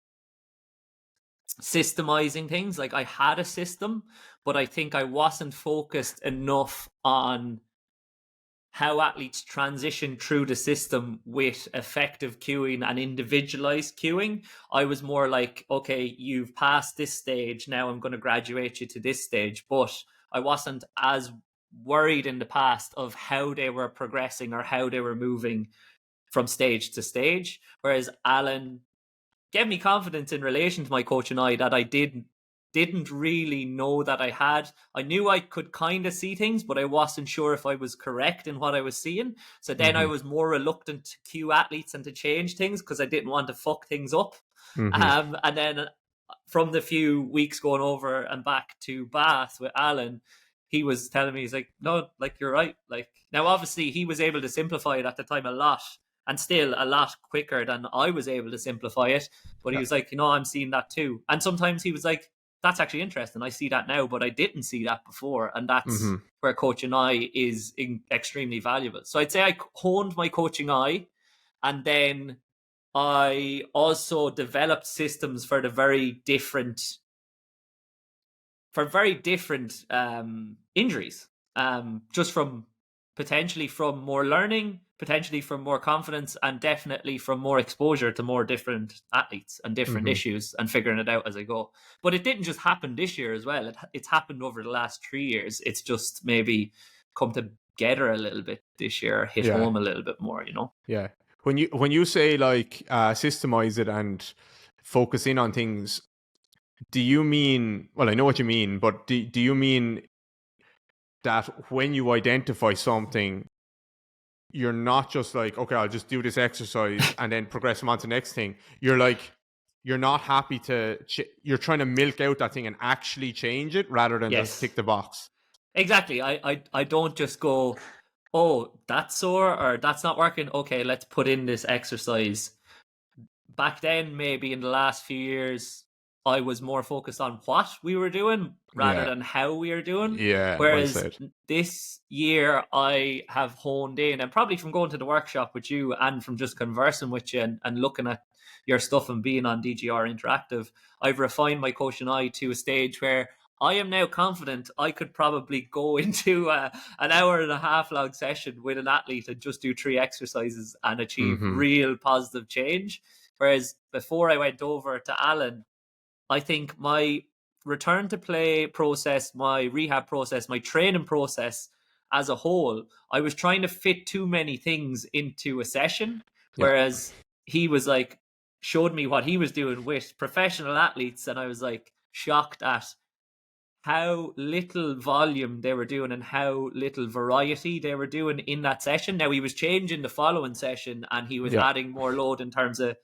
systemizing things. Like, I had a system, but I think I wasn't focused enough on how athletes transition through the system with effective cueing and individualized cueing. I was more like, okay, you've passed this stage, now I'm going to graduate you to this stage. But I wasn't as worried in the past of how they were progressing or how they were moving from stage to stage. Whereas Alan gave me confidence in relation to my coach and I that I didn't really know that I had. I knew I could kind of see things, but I wasn't sure if I was correct in what I was seeing. So then I was more reluctant to cue athletes and to change things because I didn't want to fuck things up. And then from the few weeks going over and back to Bath with Alan, he was telling me, he's like, no, like, you're right. Like, now obviously he was able to simplify it at the time a lot, and still a lot quicker than I was able to simplify it. But he was like, I'm seeing that too. And sometimes he was like, that's actually interesting. I see that now, but I didn't see that before. And that's where coaching eye is extremely valuable. So I'd say I honed my coaching eye, and then I also developed systems for very different injuries. Just from potentially from more learning, potentially from more confidence, and definitely from more exposure to more different athletes and different issues, and figuring it out as I go. But it didn't just happen this year as well. It's happened over the last 3 years. It's just maybe come together a little bit this year, hit home a little bit more, Yeah. When you say like systemize it and focus in on things, do you mean, well, I know what you mean, but do you mean that when you identify something, you're not just like, okay, I'll just do this exercise and then progress on to the next thing. You're like, you're not happy to, you're trying to milk out that thing and actually change it rather than just tick the box. Exactly. I don't just go, oh, that's sore or that's not working. Okay, let's put in this exercise. Back then, maybe in the last few years, I was more focused on what we were doing rather than how we are doing. Yeah. Whereas this year, I have honed in, and probably from going to the workshop with you and from just conversing with you and looking at your stuff and being on DGR Interactive, I've refined my coaching eye to a stage where I am now confident I could probably go into an hour and a half long session with an athlete and just do 3 exercises and achieve real positive change. Whereas before I went over to Alan, I think my return to play process, my rehab process, my training process as a whole, I was trying to fit too many things into a session. Whereas he was like, showed me what he was doing with professional athletes, and I was like shocked at how little volume they were doing and how little variety they were doing in that session. Now, he was changing the following session and he was adding more load in terms of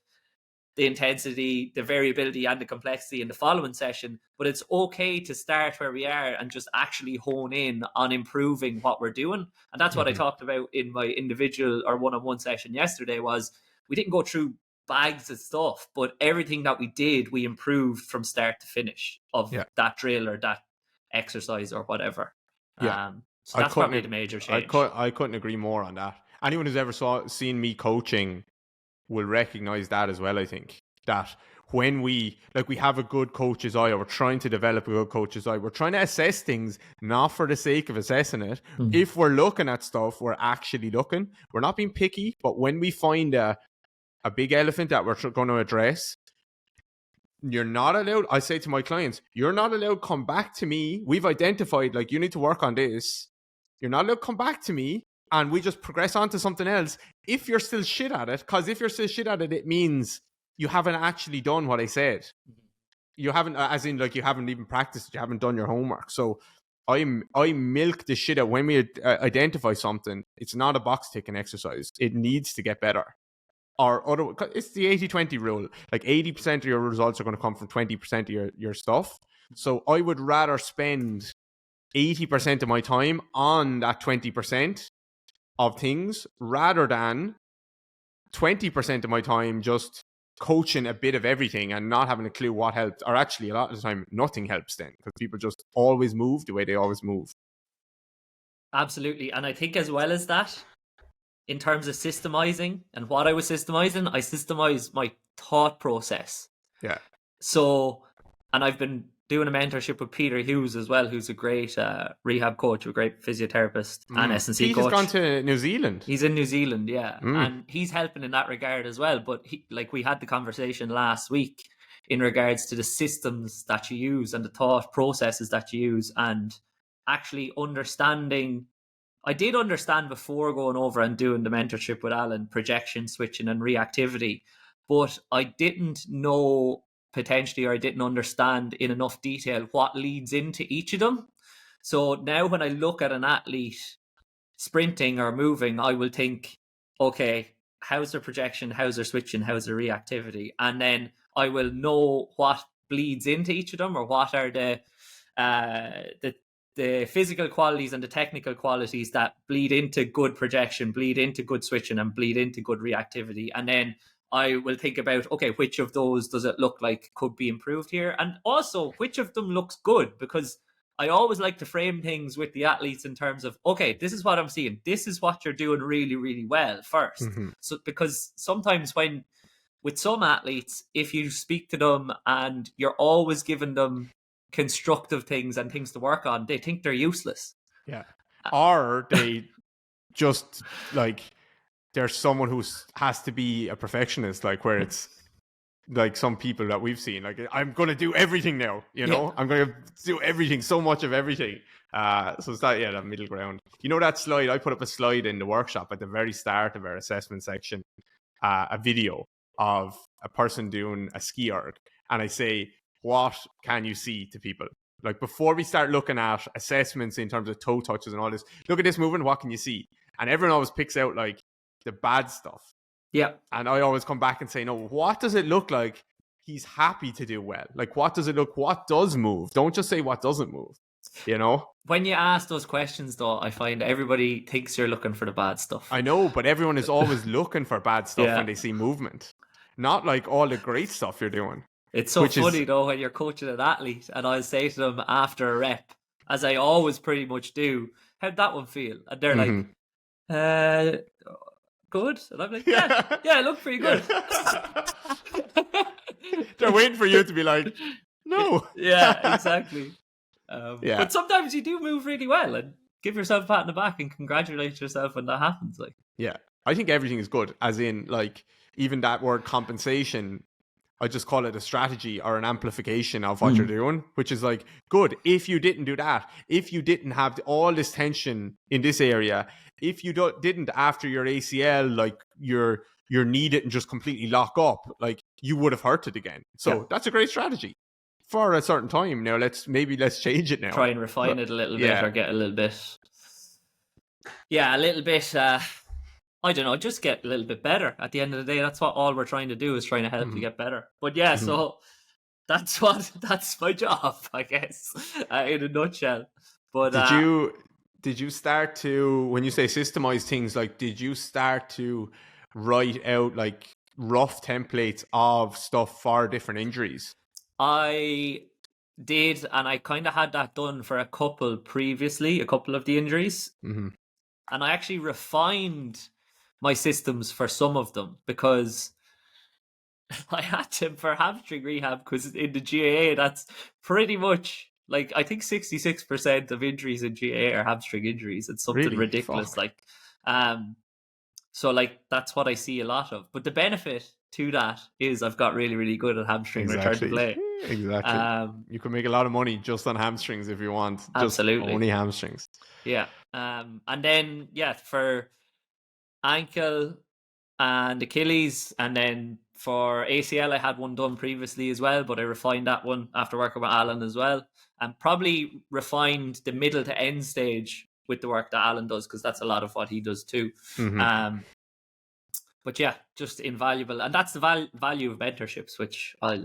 the intensity, the variability, and the complexity in the following session. But it's okay to start where we are and just actually hone in on improving what we're doing. And that's what I talked about in my individual or one-on-one session yesterday. Was we didn't go through bags of stuff, but everything that we did, we improved from start to finish of that drill or that exercise or whatever. So that's probably the major change. I couldn't agree more on that. Anyone who's ever seen me coaching will recognize that as well. I think that when we have a good coach's eye, or we're trying to develop a good coach's eye, we're trying to assess things not for the sake of assessing it. If we're looking at stuff, we're actually looking. We're not being picky, but when we find a big elephant that we're going to address, you're not allowed, I say to my clients, you're not allowed to come back to me. We've identified, like, you need to work on this. You're not allowed to come back to me and we just progress on to something else if you're still shit at it. Because if you're still shit at it, it means you haven't actually done what I said. You haven't, as in, like, you haven't even practiced. You haven't done your homework. So I milk the shit out when we identify something. It's not a box ticking exercise. It needs to get better. Or it's the 80-20 rule. Like 80% of your results are going to come from 20% of your stuff. So I would rather spend 80% of my time on that 20% of things, rather than 20% of my time just coaching a bit of everything and not having a clue what helped. Or actually, a lot of the time, nothing helps then, because people just always move the way they always move. Absolutely. And I think as well as that, in terms of systemizing and what I was systemizing, I systemized my thought process. Yeah. So, and I've been doing a mentorship with Peter Hughes as well, who's a great rehab coach, a great physiotherapist and S&C coach. Peter's gone to New Zealand. He's in New Zealand, yeah. And he's helping in that regard as well. But we had the conversation last week in regards to the systems that you use and the thought processes that you use, and actually understanding. I did understand before going over and doing the mentorship with Alan, projection, switching and reactivity, but I didn't know potentially, or I didn't understand in enough detail what leads into each of them. So now when I look at an athlete sprinting or moving, I will think, okay, how's their projection, how's their switching, how's their reactivity? And then I will know what bleeds into each of them, or what are the physical qualities and the technical qualities that bleed into good projection, bleed into good switching, and bleed into good reactivity. And then I will think about, okay, which of those does it look like could be improved here? And also, which of them looks good? Because I always like to frame things with the athletes in terms of, okay, this is what I'm seeing. This is what you're doing really, really well first. Mm-hmm. So, because sometimes with some athletes, if you speak to them and you're always giving them constructive things and things to work on, they think they're useless. Yeah. Or they just like, there's someone who has to be a perfectionist, like where it's like some people that we've seen, like, I'm going to do everything now, you know, I'm going to do everything, so much of everything. So it's that middle ground. You know, that slide, I put up a slide in the workshop at the very start of our assessment section, a video of a person doing a ski erg. And I say, what can you see to people? Like, before we start looking at assessments in terms of toe touches and all this, look at this movement, what can you see? And everyone always picks out like the bad stuff. Yeah. And I always come back and say, no, what does it look like he's happy to do well? Like, what does it look, what does move? Don't just say what doesn't move, you know? When you ask those questions, though, I find everybody thinks you're looking for the bad stuff. I know, but everyone is always looking for bad stuff when they see movement. Not like all the great stuff you're doing. It's so funny, though, when you're coaching an athlete and I'll say to them after a rep, as I always pretty much do, how'd that one feel? And they're like, good. And I'm like, yeah, it looked pretty good. They're waiting for you to be like, no. Yeah, exactly. But sometimes you do move really well, and give yourself a pat on the back and congratulate yourself when that happens. Like, yeah, I think everything is good, as in, like, even that word compensation, I just call it a strategy or an amplification of what you're doing, which is like, good. If you didn't do that, if you didn't have all this tension in this area, if you didn't after your ACL, like your knee didn't just completely lock up, like, you would have hurt it again. So that's a great strategy for a certain time. Now let's change it now. Try and refine it a little bit, or get a little bit. Yeah, a little bit. I don't know, just get a little bit better. At the end of the day, that's what all we're trying to do, is trying to help you get better. But yeah, so that's my job, I guess, in a nutshell. But did you start to, when you say systemize things, like, did you start to write out like rough templates of stuff for different injuries? I did, and I kind of had that done for a couple of the injuries. And I actually refined my systems for some of them, because I had them for hamstring rehab, because in the GAA, that's pretty much, like, I think 66% of injuries in GAA are hamstring injuries. It's something really? ridiculous. Fuck. Like, so like, that's what I see a lot of. But the benefit to that is I've got really, really good at hamstring return to play. Exactly. You can make a lot of money just on hamstrings if you want. Absolutely. Just only hamstrings. Yeah. And then, for ankle and Achilles, and then for ACL, I had one done previously as well, but I refined that one after working with Alan as well, and probably refined the middle to end stage with the work that Alan does, because that's a lot of what he does too. But yeah, just invaluable, and that's the value of mentorships, which I'll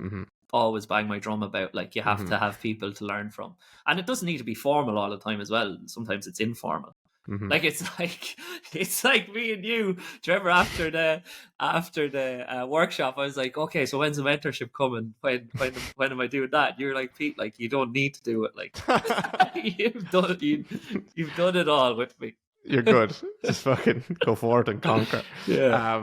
always bang my drum about. Like, you have to have people to learn from, and it doesn't need to be formal all the time as well. Sometimes it's informal. Like, it's like me and you. Do you remember after the workshop, I was like, okay, so when's the mentorship coming? When am I doing that? You're like, Pete, like, you don't need to do it. Like, you've done it all with me. You're good. Just fucking go forward and conquer. Yeah.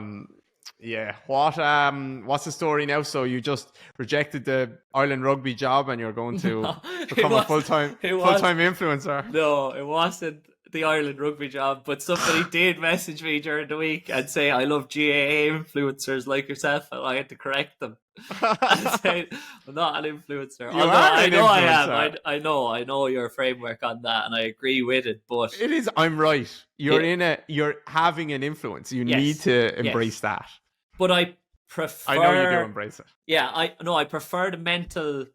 Yeah. What's the story now? So you just rejected the Ireland rugby job and you're going to become a full-time influencer. No, it wasn't the Ireland rugby job, but somebody did message me during the week and say, I love GAA influencers like yourself, and I had to correct them. I said, I'm not an influencer. I am. I know your framework on that, and I agree with it, but it is, I'm right. You're having an influence. You need to embrace that. But I prefer, I know you do embrace it. Yeah, I prefer the mental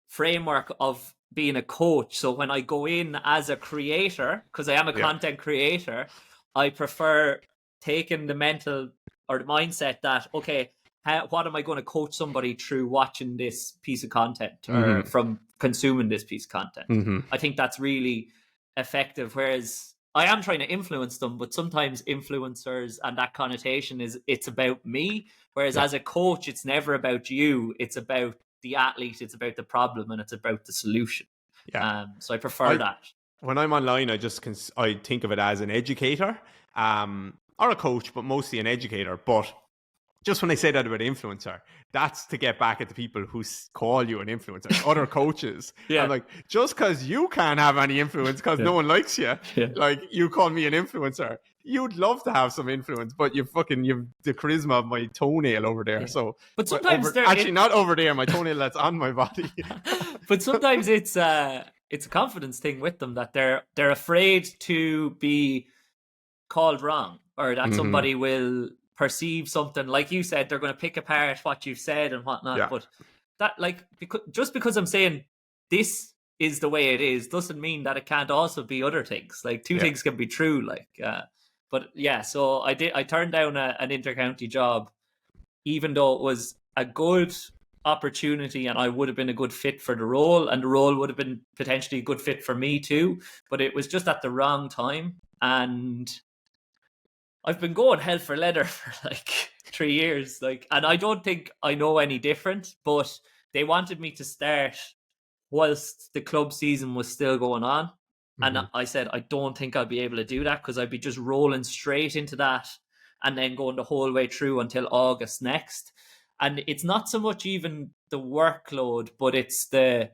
framework of being a coach. So when I go in as a creator, because I am a content creator, I prefer taking the mental or the mindset that, okay, what am I going to coach somebody through watching this piece of content or from consuming this piece of content? I think that's really effective. Whereas I am trying to influence them, but sometimes influencers and that connotation is it's about me. Whereas as a coach, it's never about you. It's about the athlete, it's about the problem, and it's about the solution. So I prefer that. When I'm online, I think of it as an educator, or a coach, but mostly an educator. But just when I say that about influencer, that's to get back at the people who call you an influencer, other coaches. I'm like, just because you can't have any influence because no one likes you, like, you call me an influencer. You'd love to have some influence, but you've the charisma of my toenail over there. So, but sometimes not over there, my toenail that's on my body. But sometimes it's a confidence thing with them that they're afraid to be called wrong, or that somebody will perceive something. Like you said, they're going to pick apart what you've said and whatnot. But that, like, just because I'm saying this is the way it is doesn't mean that it can't also be other things. Like, two things can be true. Like, but yeah, so I turned down an intercounty job, even though it was a good opportunity and I would have been a good fit for the role, and the role would have been potentially a good fit for me too. But it was just at the wrong time, and I've been going hell for leather for like 3 years. Like, and I don't think I know any different, but they wanted me to start whilst the club season was still going on. And I said, I don't think I'll be able to do that, because I'd be just rolling straight into that and then going the whole way through until August next. And it's not so much even the workload, but it's the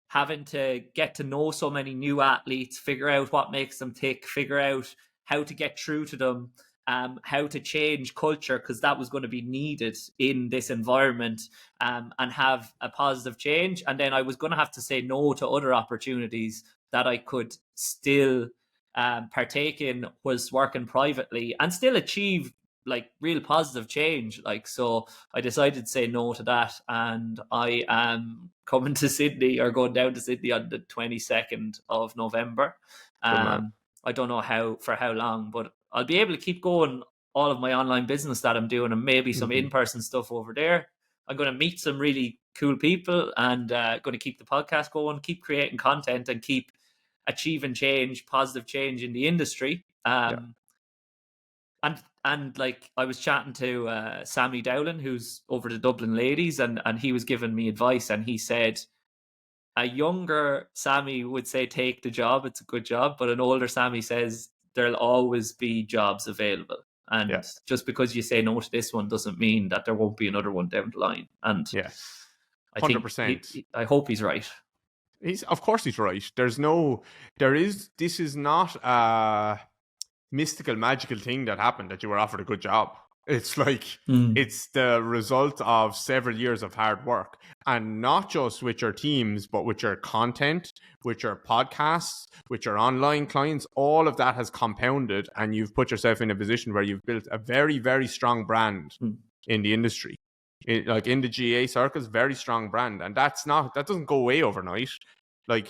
having to get to know so many new athletes, figure out what makes them tick, figure out how to get through to them, how to change culture, because that was going to be needed in this environment, and have a positive change. And then I was going to have to say no to other opportunities that I could still partake in whilst working privately and still achieve like real positive change. Like, so I decided to say no to that, and I am coming to Sydney, or going down to Sydney, on the 22nd of November. I don't know how long, but I'll be able to keep going all of my online business that I'm doing, and maybe some in-person stuff over there. I'm going to meet some really cool people, and going to keep the podcast going, keep creating content, and keep achieving change, positive change in the industry. And like, I was chatting to Sammy Dowling, who's over the Dublin Ladies, and he was giving me advice, and he said a younger Sammy would say take the job, it's a good job, but an older Sammy says there'll always be jobs available. And just because you say no to this one doesn't mean that there won't be another one down the line. And 100%. I hope he's right. Of course he's right. This is not a mystical, magical thing that happened that you were offered a good job. It's like, it's the result of several years of hard work, and not just with your teams, but with your content, with your podcasts, with your online clients. All of that has compounded, and you've put yourself in a position where you've built a very, very strong brand in the industry. Like, in the GA circles, very strong brand. And that doesn't go away overnight. Like,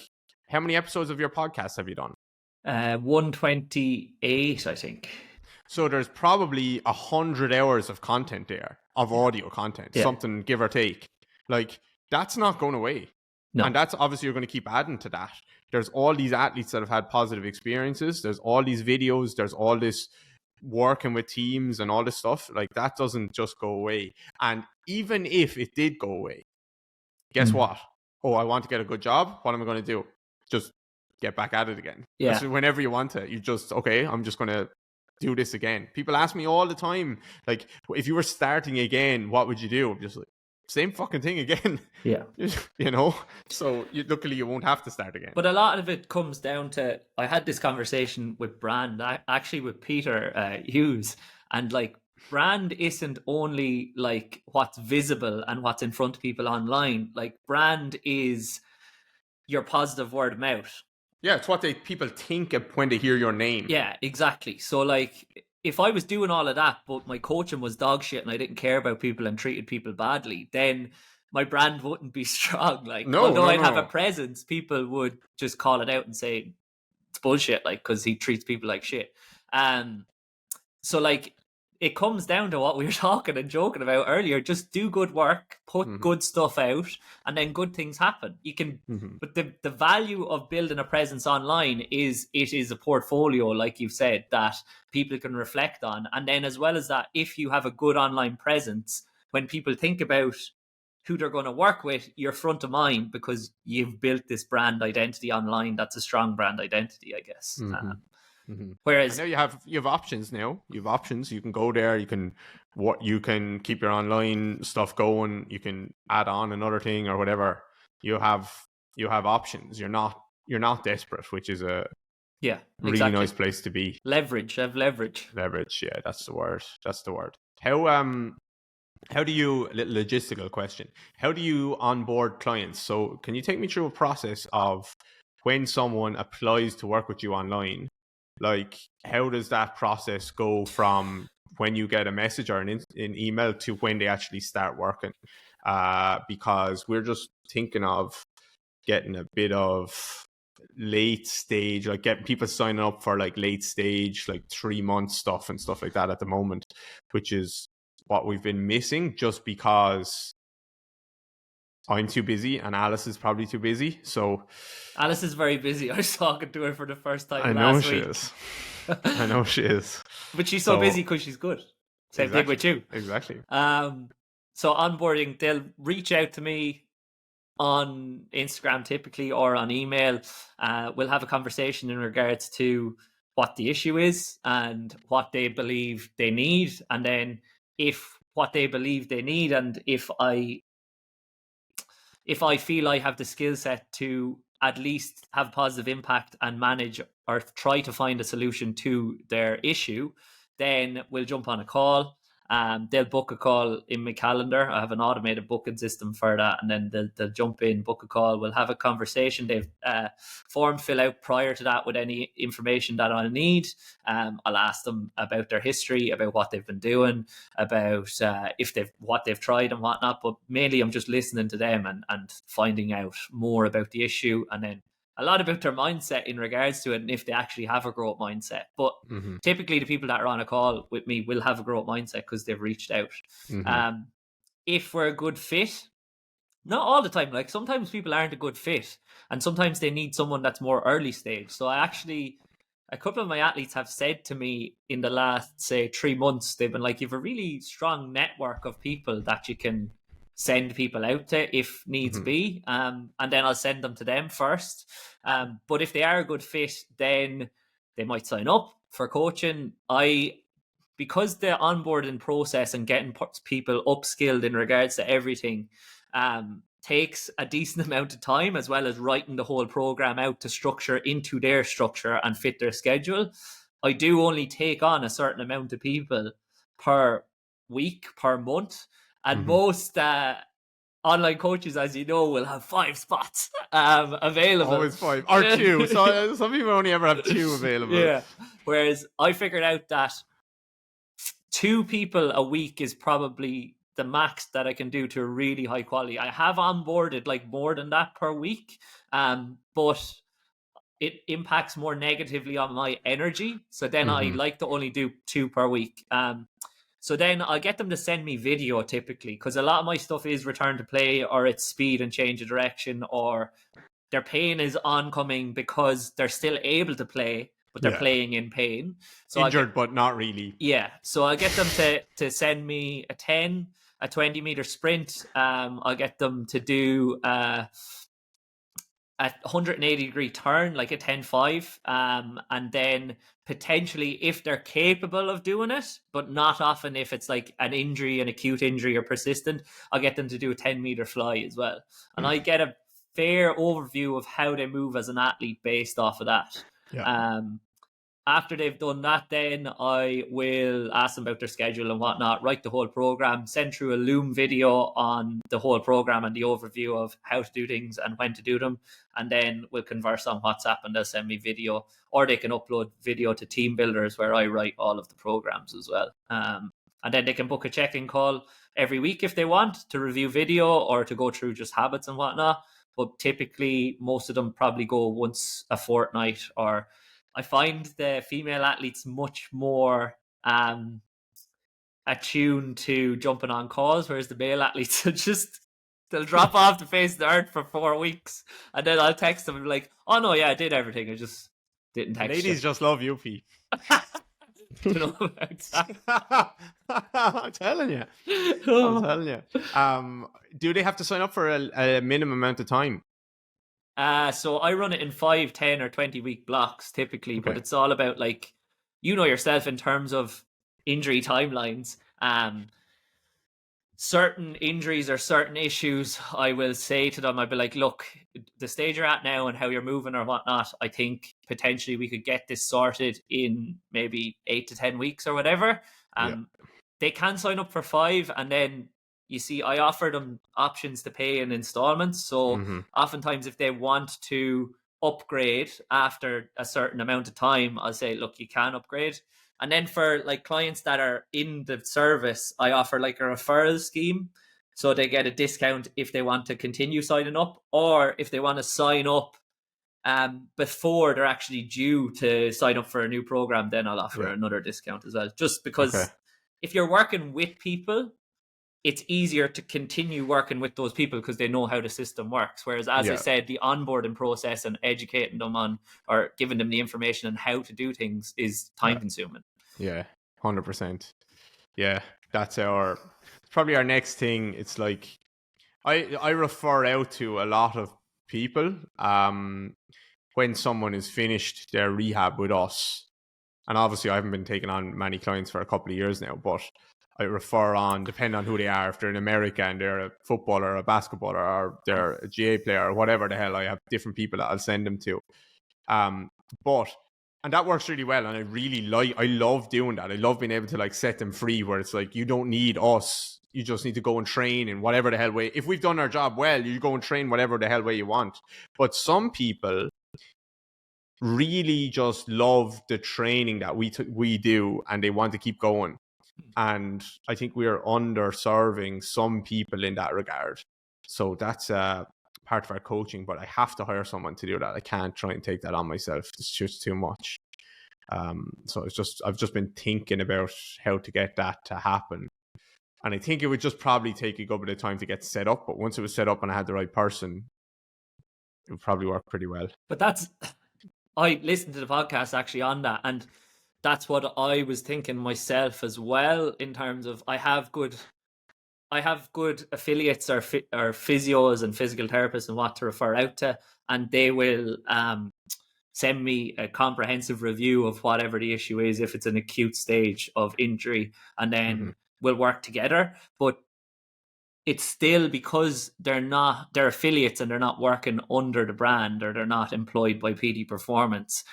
how many episodes of your podcast have you done? 128, I think. So there's probably 100 hours of content there, of audio content, something give or take. Like, that's not going away. No. And that's obviously, you're going to keep adding to that. There's all these athletes that have had positive experiences. There's all these videos. There's all this working with teams and all this stuff. Like, that doesn't just go away. And even if it did go away, guess what? Oh, I want to get a good job. What am I going to do? Just get back at it again. Yeah. So whenever you want to, you just, okay, I'm just going to do this again. People ask me all the time, like, if you were starting again, what would you do? I'm just like, same fucking thing again. Yeah. You know? So luckily you won't have to start again. But a lot of it comes down to, I had this conversation with Brand, actually with Peter Hughes, and like, brand isn't only like what's visible and what's in front of people online. Like, brand is your positive word of mouth. Yeah, it's what people think of when they hear your name. Yeah, exactly. So like, if I was doing all of that, but my coaching was dog shit and I didn't care about people and treated people badly, then my brand wouldn't be strong. Like, although I'd have a presence, people would just call it out and say it's bullshit, like, because he treats people like shit. So like, it comes down to what we were talking and joking about earlier. Just do good work, put good stuff out, and then good things happen. You can, but the value of building a presence online is, it is a portfolio, like you've said, that people can reflect on. And then as well as that, if you have a good online presence, when people think about who they're going to work with, you're front of mind because you've built this brand identity online. That's a strong brand identity, I guess. Whereas now you have options. Now you have options. You can go there. You can keep your online stuff going. You can add on another thing or whatever. You have options. You're not desperate, which is a really nice place to be. Leverage. Have leverage. Leverage. Yeah, that's the word. How do you, logistical question, how do you onboard clients? So can you take me through a process of when someone applies to work with you online? Like, how does that process go from when you get a message or an email to when they actually start working? Because we're just thinking of getting a bit of late stage, like getting people signing up for like late stage, like 3 month stuff and stuff like that at the moment, which is what we've been missing just because I'm too busy and Alice is probably too busy. So Alice is very busy. I was talking to her for the first time I know she is. I know she is. But she's so busy because she's good. Same thing with you. Exactly. So onboarding, they'll reach out to me on Instagram typically or on email. We'll have a conversation in regards to what the issue is and what they believe they need. And then if what they believe they need, and if I feel I have the skill set to at least have positive impact and manage or try to find a solution to their issue, then we'll jump on a call. They'll book a call in my calendar. I have an automated booking system for that, and then they'll jump in, book a call. We'll have a conversation. They've form fill out prior to that with any information that I'll need. I'll ask them about their history, about what they've been doing, about what they've tried and whatnot. But mainly, I'm just listening to them and finding out more about the issue, and then a lot about their mindset in regards to it and if they actually have a growth mindset. But typically the people that are on a call with me will have a growth mindset because they've reached out. If we're a good fit, not all the time. Like, sometimes people aren't a good fit and sometimes they need someone that's more early stage. So a couple of my athletes have said to me in the last, say, 3 months, they've been like, you have a really strong network of people that you can send people out to if needs be, and then I'll send them to them first. But if they are a good fit, then they might sign up for coaching. Because the onboarding process and getting people upskilled in regards to everything takes a decent amount of time, as well as writing the whole program out to structure into their structure and fit their schedule. I do only take on a certain amount of people per week, per month. And most online coaches, as you know, will have 5 spots available. Always 5 or 2. So some people only ever have 2 available. Yeah. Whereas I figured out that 2 people a week is probably the max that I can do to a really high quality. I have onboarded like more than that per week, but it impacts more negatively on my energy. So then I like to only do 2 per week. So then I'll get them to send me video typically, because a lot of my stuff is return to play, or it's speed and change of direction, or their pain is oncoming because they're still able to play, but they're playing in pain. So injured, but not really. Yeah. So I'll get them to send me a 10, a 20 meter sprint. I'll get them to do a 180-degree turn, like a 10-5, and then potentially, if they're capable of doing it, but not often if it's like an injury, an acute injury or persistent, I'll get them to do a 10-meter fly as well. And I get a fair overview of how they move as an athlete based off of that. After they've done that, then I will ask them about their schedule and whatnot, write the whole program, send through a Loom video on the whole program and the overview of how to do things and when to do them. And then we'll converse on WhatsApp and they'll send me video, or they can upload video to Team Builders where I write all of the programs as well. And then they can book a check-in call every week if they want to review video or to go through just habits and whatnot. But typically, most of them probably go once a fortnight, or I find the female athletes much more attuned to jumping on calls, whereas the male athletes are they'll drop off the face of the earth for 4 weeks, and then I'll text them and be like, "Oh no, yeah, I did everything. I just didn't text you." Ladies just love you, Pete. Don't know about that. I'm telling you. Do they have to sign up for a minimum amount of time? So I run it in 5, 10 or 20 week blocks typically, but it's all about, like, you know yourself in terms of injury timelines. Certain injuries or certain issues, I will say to them, I'll be like, look, the stage you're at now and how you're moving or whatnot, I think potentially we could get this sorted in maybe 8 to 10 weeks or whatever. They can sign up for 5, and then you see, I offer them options to pay in installments. So oftentimes if they want to upgrade after a certain amount of time, I'll say, look, you can upgrade. And then for like clients that are in the service, I offer like a referral scheme. So they get a discount if they want to continue signing up, or if they want to sign up before they're actually due to sign up for a new program, then I'll offer another discount as well. Just because if you're working with people, it's easier to continue working with those people because they know how the system works. Whereas, as I said, the onboarding process and educating them on, or giving them the information on how to do things, is time consuming. Yeah, 100%. Yeah, that's probably our next thing. It's like, I refer out to a lot of people when someone is finished their rehab with us. And obviously I haven't been taking on many clients for a couple of years now, but I refer on, depending on who they are. If they're in America and they're a footballer, a basketballer, or they're a GA player, or whatever the hell, I have different people that I'll send them to. And that works really well. And I love doing that. I love being able to like set them free, where it's like, you don't need us. You just need to go and train in whatever the hell way. If we've done our job well, you go and train whatever the hell way you want. But some people really just love the training that we do, and they want to keep going. And I think we are underserving some people in that regard. So that's part of our coaching, but I have to hire someone to do that. I can't try and take that on myself. It's just too much. So I've just been thinking about how to get that to happen. And I think it would just probably take a good bit of time to get set up. But once it was set up and I had the right person, it would probably work pretty well. But I listened to the podcast actually on that, and that's what I was thinking myself as well, in terms of I have good affiliates or physios and physical therapists and what to refer out to, and they will send me a comprehensive review of whatever the issue is, if it's an acute stage of injury, and then we'll work together. But it's still, because they're affiliates and they're not working under the brand, or they're not employed by PD Performance,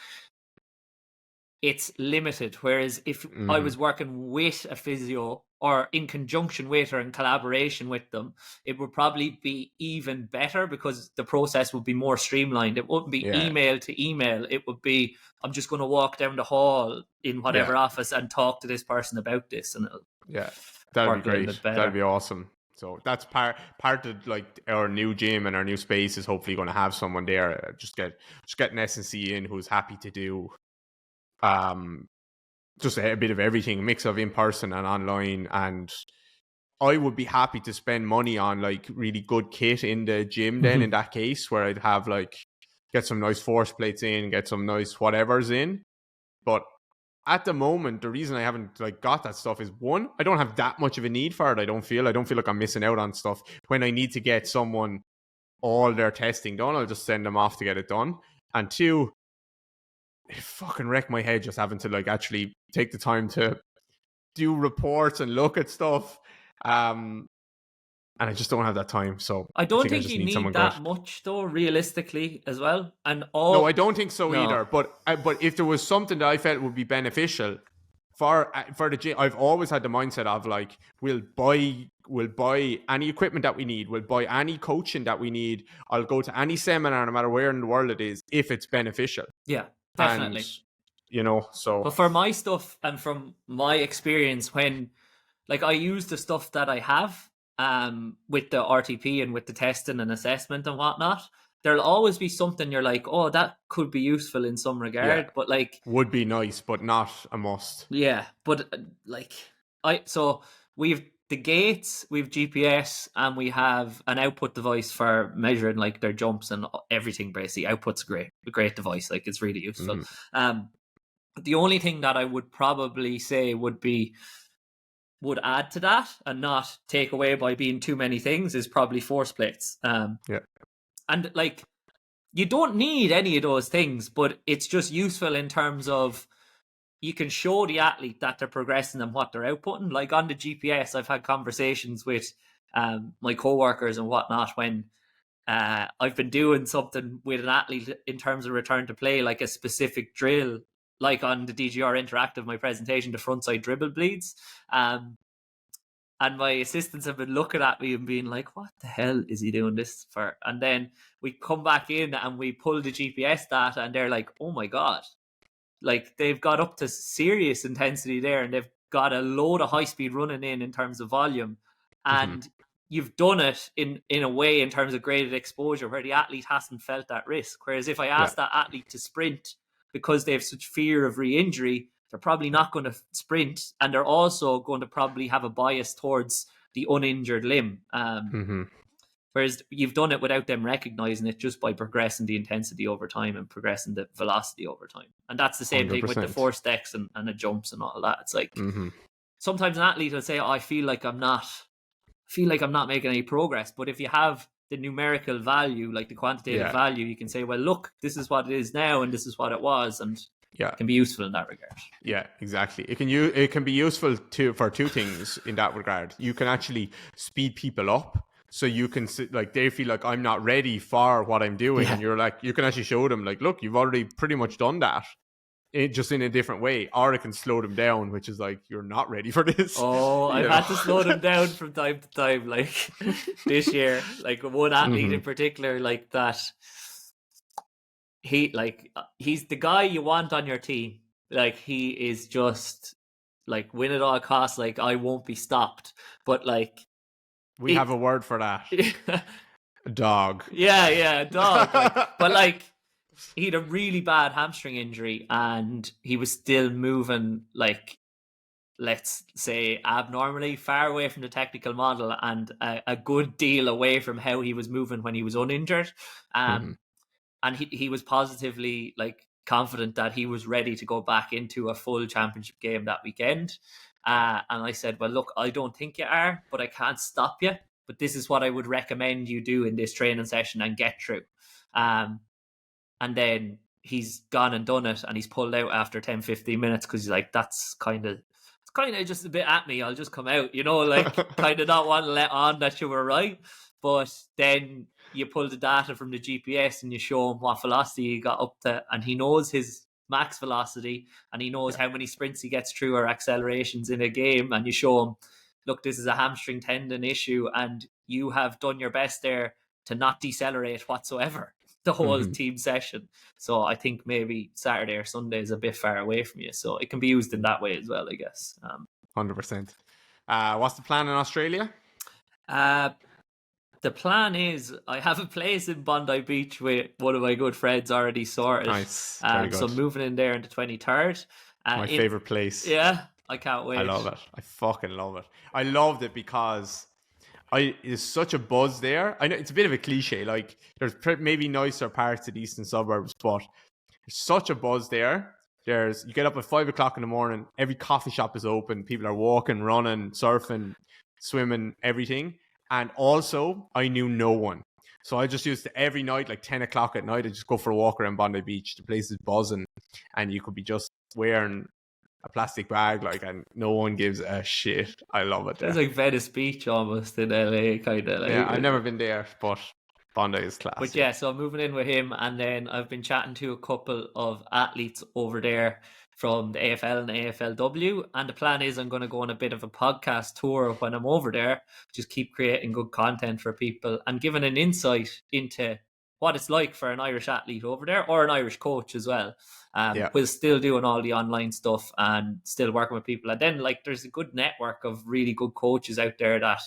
it's limited. Whereas if I was working with a physio, or in conjunction with or in collaboration with them, it would probably be even better, because the process would be more streamlined. It wouldn't be email to email. It would be, I'm just going to walk down the hall in whatever office and talk to this person about this. And that'd be great. That'd be awesome. So that's part of like our new gym and our new space is hopefully going to have someone there. Just get an S&C in who's happy to do just a bit of everything, a mix of in person and online. And I would be happy to spend money on like really good kit in the gym then in that case, where I'd have like get some nice force plates in, get some nice whatever's in. But at the moment, the reason I haven't like got that stuff is, one, I don't have that much of a need for it. I don't feel like I'm missing out on stuff. When I need to get someone all their testing done, I'll just send them off to get it done. And two, it fucking wrecked my head just having to like actually take the time to do reports and look at stuff. And I just don't have that time. So I don't think I just you need that much, though, realistically, as well. And no, I don't think so either. But if there was something that I felt would be beneficial for the gym, I've always had the mindset of like, we'll buy any equipment that we need, we'll buy any coaching that we need. I'll go to any seminar, no matter where in the world it is, if it's beneficial. Yeah, definitely. And, you know, so. But for my stuff and from my experience, when like I use the stuff that I have, with the RTP and with the testing and assessment and whatnot, there'll always be something you're like, oh, that could be useful in some regard, but like would be nice, but not a must. Yeah, but so we've the gates, we've GPS, and we have an output device for measuring like their jumps and everything. Basically, output's a great device. Like, it's really useful. The only thing that I would probably say would add to that and not take away by being too many things is probably force plates. And like, you don't need any of those things, but it's just useful in terms of you can show the athlete that they're progressing and what they're outputting. Like on the GPS, I've had conversations with my coworkers and whatnot when I've been doing something with an athlete in terms of return to play, like a specific drill, like on the DGR Interactive, my presentation, the frontside dribble bleeds. And my assistants have been looking at me and being like, what the hell is he doing this for? And then we come back in and we pull the GPS data and they're like, oh my God. Like, they've got up to serious intensity there and they've got a load of high speed running in terms of volume. And you've done it in a way in terms of graded exposure where the athlete hasn't felt that risk. Whereas if I ask that athlete to sprint because they have such fear of re-injury, they're probably not going to sprint, and they're also going to probably have a bias towards the uninjured limb. Whereas you've done it without them recognizing it, just by progressing the intensity over time and progressing the velocity over time. And that's the same 100%. Thing with the force decks and the jumps and all that. It's like sometimes an athlete will say, oh, I feel like I'm not making any progress. But if you have the numerical value, like the quantitative value, you can say, well, look, this is what it is now and this is what it was. And it can be useful in that regard. Yeah, exactly. It can be useful for two things in that regard. You can actually speed people up. So you can like, they feel like I'm not ready for what I'm doing. And you're like, you can actually show them like, look, you've already pretty much done that. Just in a different way. Or it can slow them down, which is like, you're not ready for this. Oh, I've had to slow them down from time to time. Like this year, like one athlete in particular, like that. He's the guy you want on your team. Like, he is just like, win at all costs. Like, I won't be stopped. But like, we have a word for that. Dog. Yeah, dog. But like, he had a really bad hamstring injury and he was still moving, like, let's say abnormally far away from the technical model and a good deal away from how he was moving when he was uninjured. And he was positively like confident that he was ready to go back into a full championship game that weekend. And I said, well, look, I don't think you are, but I can't stop you. But this is what I would recommend you do in this training session and get through. And then he's gone and done it, and he's pulled out after 10, 15 minutes because he's like, it's kind of just a bit at me. I'll just come out, like kind of not want to let on that you were right. But then you pull the data from the GPS and you show him what velocity he got up to, and he knows his max velocity and he knows how many sprints he gets through or accelerations in a game, and you show him, look, this is a hamstring tendon issue and you have done your best there to not decelerate whatsoever the whole team session. So I think maybe Saturday or Sunday is a bit far away from you, so it can be used in that way as well, I guess. 100%. What's the plan in Australia? The plan is I have a place in Bondi Beach with one of my good friends already sorted. Nice. So I'm moving in there on the 23rd. My favorite place. Yeah, I can't wait. I love it. I fucking love it. I loved it because there's such a buzz there. I know it's a bit of a cliche. Like there's maybe nicer parts of the eastern suburbs, but there's such a buzz there. You get up at 5 o'clock in the morning. Every coffee shop is open. People are walking, running, surfing, swimming, everything. And also, I knew no one. So I just used to, every night, like 10 o'clock at night, I just go for a walk around Bondi Beach. The place is buzzing. And you could be just wearing a plastic bag, like, and no one gives a shit. I love it there. It's like Venice Beach almost in LA, kind of. Like, yeah, I've never been there, but Bondi is class. But yeah, so I'm moving in with him, and then I've been chatting to a couple of athletes over there from the AFL and the AFLW, and the plan is I'm going to go on a bit of a podcast tour when I'm over there, just keep creating good content for people and giving an insight into what it's like for an Irish athlete over there, or an Irish coach as well. We're still doing all the online stuff and still working with people. And then like there's a good network of really good coaches out there that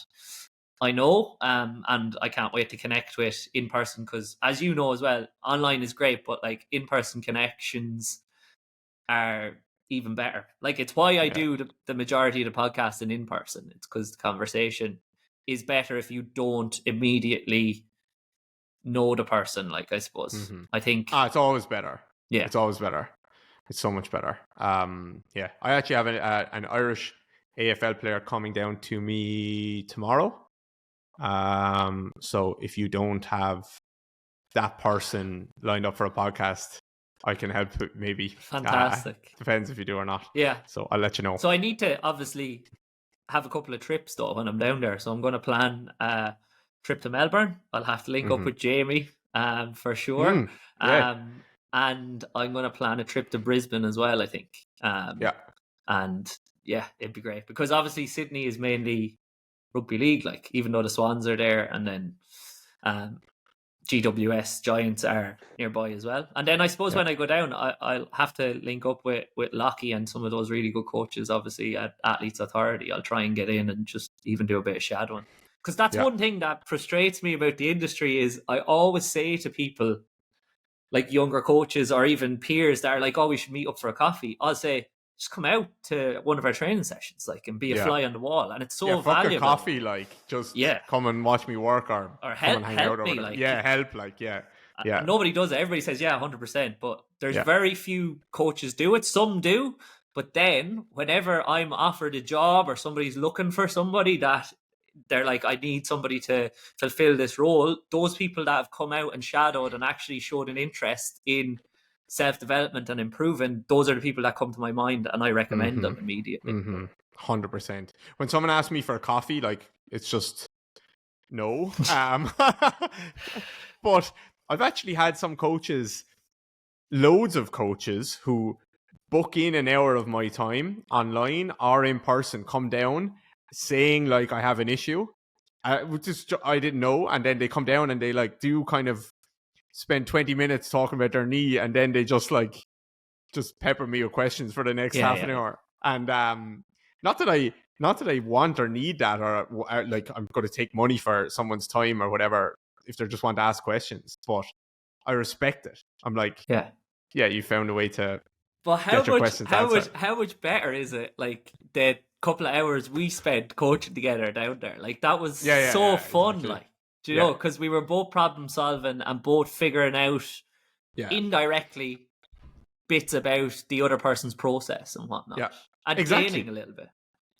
I know, and I can't wait to connect with in person, because as you know as well, online is great, but like in-person connections are even better. Like it's why I do the majority of the podcast in person. It's because the conversation is better if you don't immediately know the person, like I suppose. Mm-hmm. I think it's always better. Yeah, it's always better. It's so much better. I actually have an Irish AFL player coming down to me tomorrow. So if you don't have that person lined up for a podcast, I can help maybe. Fantastic. Depends if you do or not. Yeah. So I'll let you know. So I need to obviously have a couple of trips though when I'm down there. So I'm going to plan a trip to Melbourne. I'll have to link up with Jamie for sure. And I'm going to plan a trip to Brisbane as well, I think. And yeah, it'd be great because obviously Sydney is mainly rugby league, like even though the Swans are there, and then GWS Giants are nearby as well. And then I suppose when I go down, I'll have to link up with Lockie and some of those really good coaches, obviously at Athletes Authority. I'll try and get in and just even do a bit of shadowing. Because that's one thing that frustrates me about the industry is I always say to people, like younger coaches or even peers that are like, oh, we should meet up for a coffee. I'll say, just come out to one of our training sessions, like, and be a fly on the wall. And it's so valuable. A coffee, like, just come and watch me work or help, come and hang out. Me, like, help, like, And nobody does it. Everybody says, 100%. But there's very few coaches do it. Some do. But then whenever I'm offered a job or somebody's looking for somebody that they're like, I need somebody to fulfill this role, those people that have come out and shadowed and actually showed an interest in self-development and improving, those are the people that come to my mind, and I recommend them immediately. 100%. When someone asks me for a coffee, like, it's just no. But I've actually had some coaches, loads of coaches, who book in an hour of my time online or in person, come down saying like I have an issue, which is I didn't know, and then they come down and they like do kind of spend 20 minutes talking about their knee, and then they just pepper me with questions for the next half an hour. And not that I want or need that, or like I'm going to take money for someone's time or whatever if they just want to ask questions, but I respect it. I'm like, you found a way to get your questions answered. How much better is it, like, the couple of hours we spent coaching together down there? Like, that was so fun. Exactly. Like, do you know, because we were both problem solving and both figuring out indirectly bits about the other person's process and whatnot, and gaining a little bit.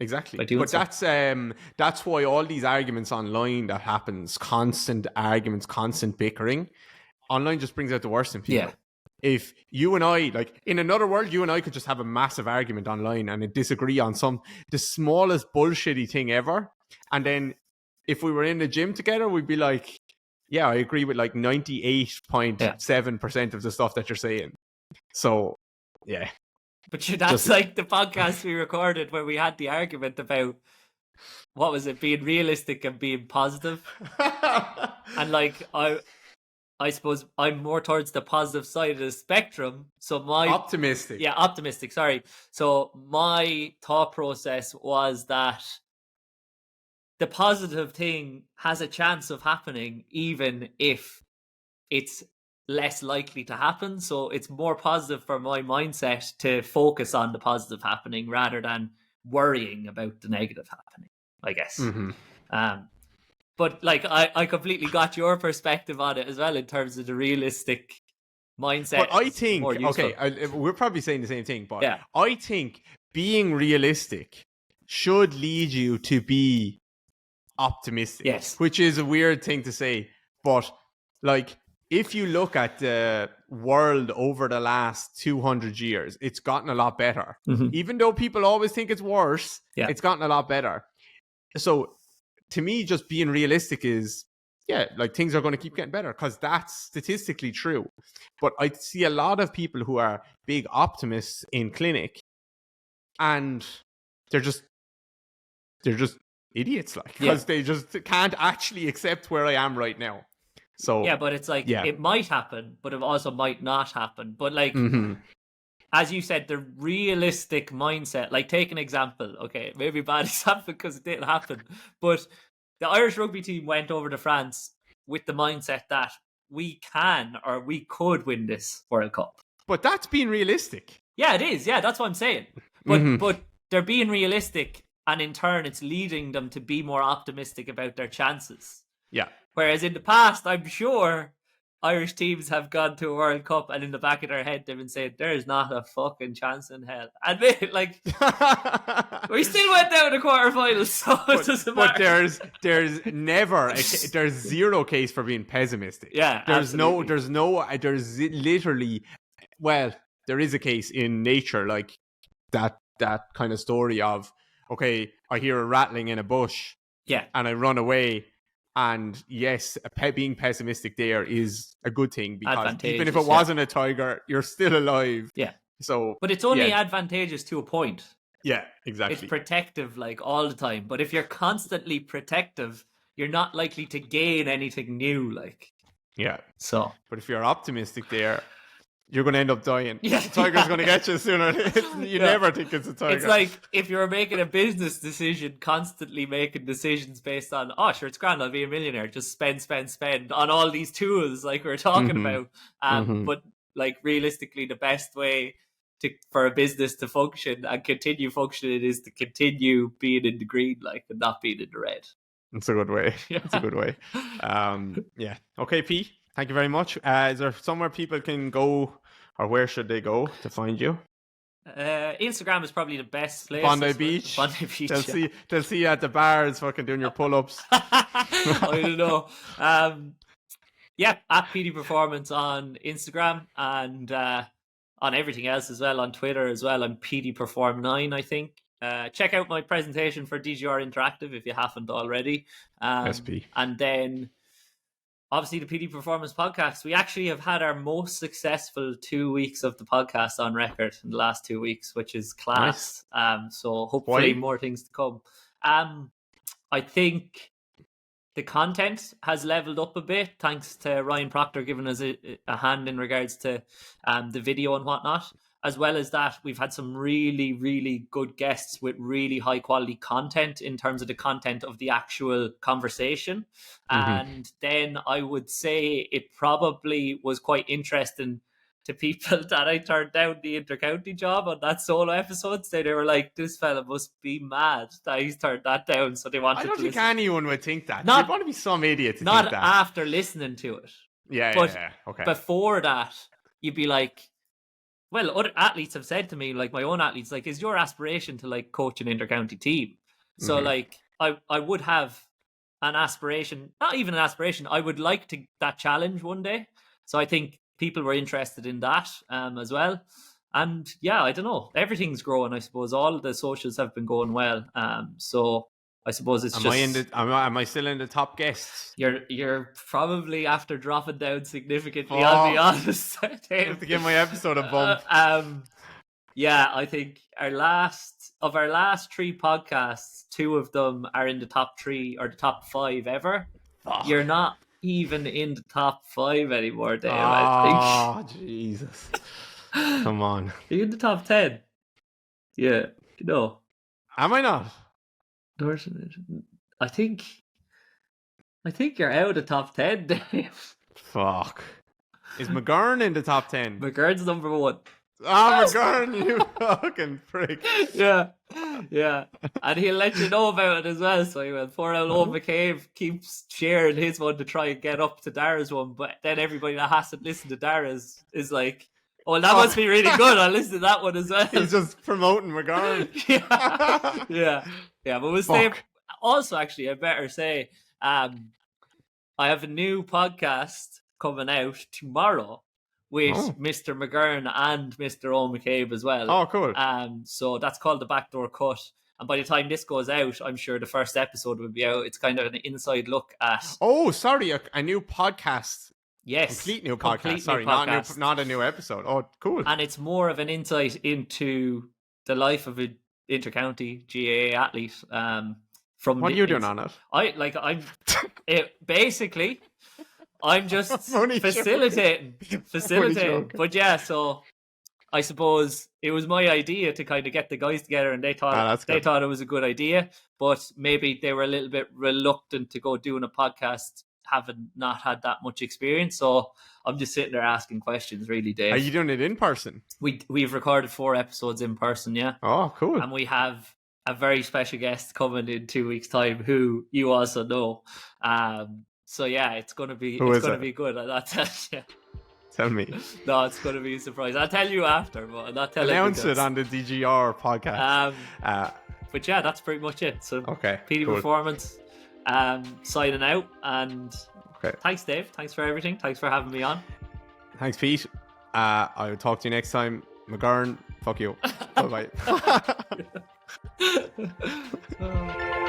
Exactly. But that's why all these arguments online that happens, constant arguments, constant bickering, online just brings out the worst in people. If you and I, like, in another world, you and I could just have a massive argument online and disagree on the smallest bullshitty thing ever. And then if we were in the gym together, we'd be like, I agree with like 98.7% of the stuff that you're saying. So, But that's like the podcast we recorded where we had the argument about, what was it, being realistic and being positive. And like, I suppose I'm more towards the positive side of the spectrum. So optimistic. Yeah, optimistic. Sorry. So my thought process was that the positive thing has a chance of happening, even if it's less likely to happen. So it's more positive for my mindset to focus on the positive happening rather than worrying about the negative happening, I guess. But like I completely got your perspective on it as well in terms of the realistic mindset. But I think, more useful. we're probably saying the same thing, but Yeah. I think being realistic should lead you to be optimistic. Yes. Which is a weird thing to say, but like if you look at the world over the last 200 years, it's gotten a lot better. Even though people always think it's worse, it's gotten a lot better. So to me, just being realistic is, like things are going to keep getting better because that's statistically true. But I see a lot of people who are big optimists in clinic, and they're just idiots, like, because they just can't actually accept where I am right now. So but it's like it might happen, but it also might not happen. But like as you said, the realistic mindset, like take an example, okay, maybe bad example because it didn't happen, but the Irish rugby team went over to France with the mindset that we can or we could win this World Cup. But that's being realistic. Yeah, it is. Yeah, that's what I'm saying. But they're being realistic, and in turn, it's leading them to be more optimistic about their chances. Yeah. Whereas in the past, I'm sure Irish teams have gone to a World Cup and in the back of their head, they've been saying, there's not a fucking chance in hell. And like, we still went down to quarterfinals, so it doesn't matter. But there's never, there's zero case for being pessimistic. Yeah, there's literally, well, there is a case in nature, like that kind of story of, okay, I hear a rattling in a bush. Yeah. And I run away. And yes, being pessimistic there is a good thing because even if it wasn't a tiger, you're still alive. Yeah. So, but it's only advantageous to a point. Yeah, exactly. It's protective like all the time. But if you're constantly protective, you're not likely to gain anything new. Like. Yeah. So. But if you're optimistic there, you're going to end up dying. Yeah, the tiger's going to get you sooner. You never think it's a tiger. It's like if you're making a business decision, constantly making decisions based on, oh, sure, it's grand, I'll be a millionaire. Just spend on all these tools like we we're talking about. But like realistically, the best way for a business to function and continue functioning is to continue being in the green, like, and not being in the red. It's a good way. It's a good way. Okay, Pete. Thank you very much. Is there somewhere people can go, or where should they go to find you? Instagram is probably the best place. Bondi Beach. They'll see you at the bars fucking doing your pull-ups. I don't know. At Petey Performance on Instagram and on everything else as well, on Twitter as well. I'm Petey Perform 9, I think. Check out my presentation for DGR Interactive if you haven't already. SP. And then obviously the PD Performance Podcast. We actually have had our most successful 2 weeks of the podcast on record in the last 2 weeks, which is class. Nice. So hopefully more things to come. I think the content has leveled up a bit thanks to Ryan Proctor giving us a hand in regards to the video and whatnot. As well as that, we've had some really, really good guests with really high quality content in terms of the content of the actual conversation. And then I would say it probably was quite interesting to people that I turned down the intercounty job on that solo episode. So they were like, this fella must be mad that he's turned that down. So they wanted to listen. I don't think anyone would think that. You'd want to be some idiot to think that. Not after listening to it. But okay. Before that, you'd be like, well, other athletes have said to me, like my own athletes, like, is your aspiration to like coach an intercounty team? So like I would have an aspiration, not even an aspiration. I would like that challenge one day. So I think people were interested in that as well. And yeah, I don't know. Everything's growing, I suppose. All the socials have been going well. So I suppose it's am I still in the top guests? You're probably after dropping down significantly, I'll be honest. I have to give my episode a bump. I think our last 3 podcasts, 2 of them are in the top 3 or the top 5 ever. You're not even in the top 5 anymore, Dave, I think. Oh, Jesus. Come on. Are you in the top 10? Yeah. No. Am I not? I think you're out of the top 10, Dave. Fuck. Is McGurn in the top 10? McGurn's number 1. Oh, McGurn, you fucking prick. Yeah. And he'll let you know about it as well. So he went, poor old McCabe keeps sharing his one to try and get up to Dara's one, but then everybody that hasn't listened to Dara's is like, oh, that must be really good. I'll listen to that one as well. He's just promoting McGurn. Yeah. But we'll stay. Also, actually, I better say, I have a new podcast coming out tomorrow with Mr. McGurn and Mr. McCabe as well. Oh, cool. So that's called The Backdoor Cut. And by the time this goes out, I'm sure the first episode will be out. It's kind of an inside look at... Oh, sorry, a new podcast. Yes. Complete new podcast. Sorry, not a new episode. Oh, cool. And it's more of an insight into the life of an inter-county GAA athlete. What are you doing on it? Basically, I'm just facilitating. But yeah, so I suppose it was my idea to kind of get the guys together, and they thought it was a good idea, but maybe they were a little bit reluctant to go doing a podcast, having not had that much experience. So I'm just sitting there asking questions, really, Dave. Are you doing it in person? We've recorded 4 episodes in person, yeah. Oh, cool. And we have a very special guest coming in 2 weeks' time who you also know. So yeah, it's gonna be be good. I'll tell you. Tell me. No, it's gonna be a surprise. I'll tell you after, but I'm not telling you. Announce it on the DGR podcast. But yeah, that's pretty much it. So Petey cool. Performance signing out, and thanks, Dave. Thanks for everything. Thanks for having me on. Thanks, Pete. I'll talk to you next time. McGurn, fuck you. Bye bye.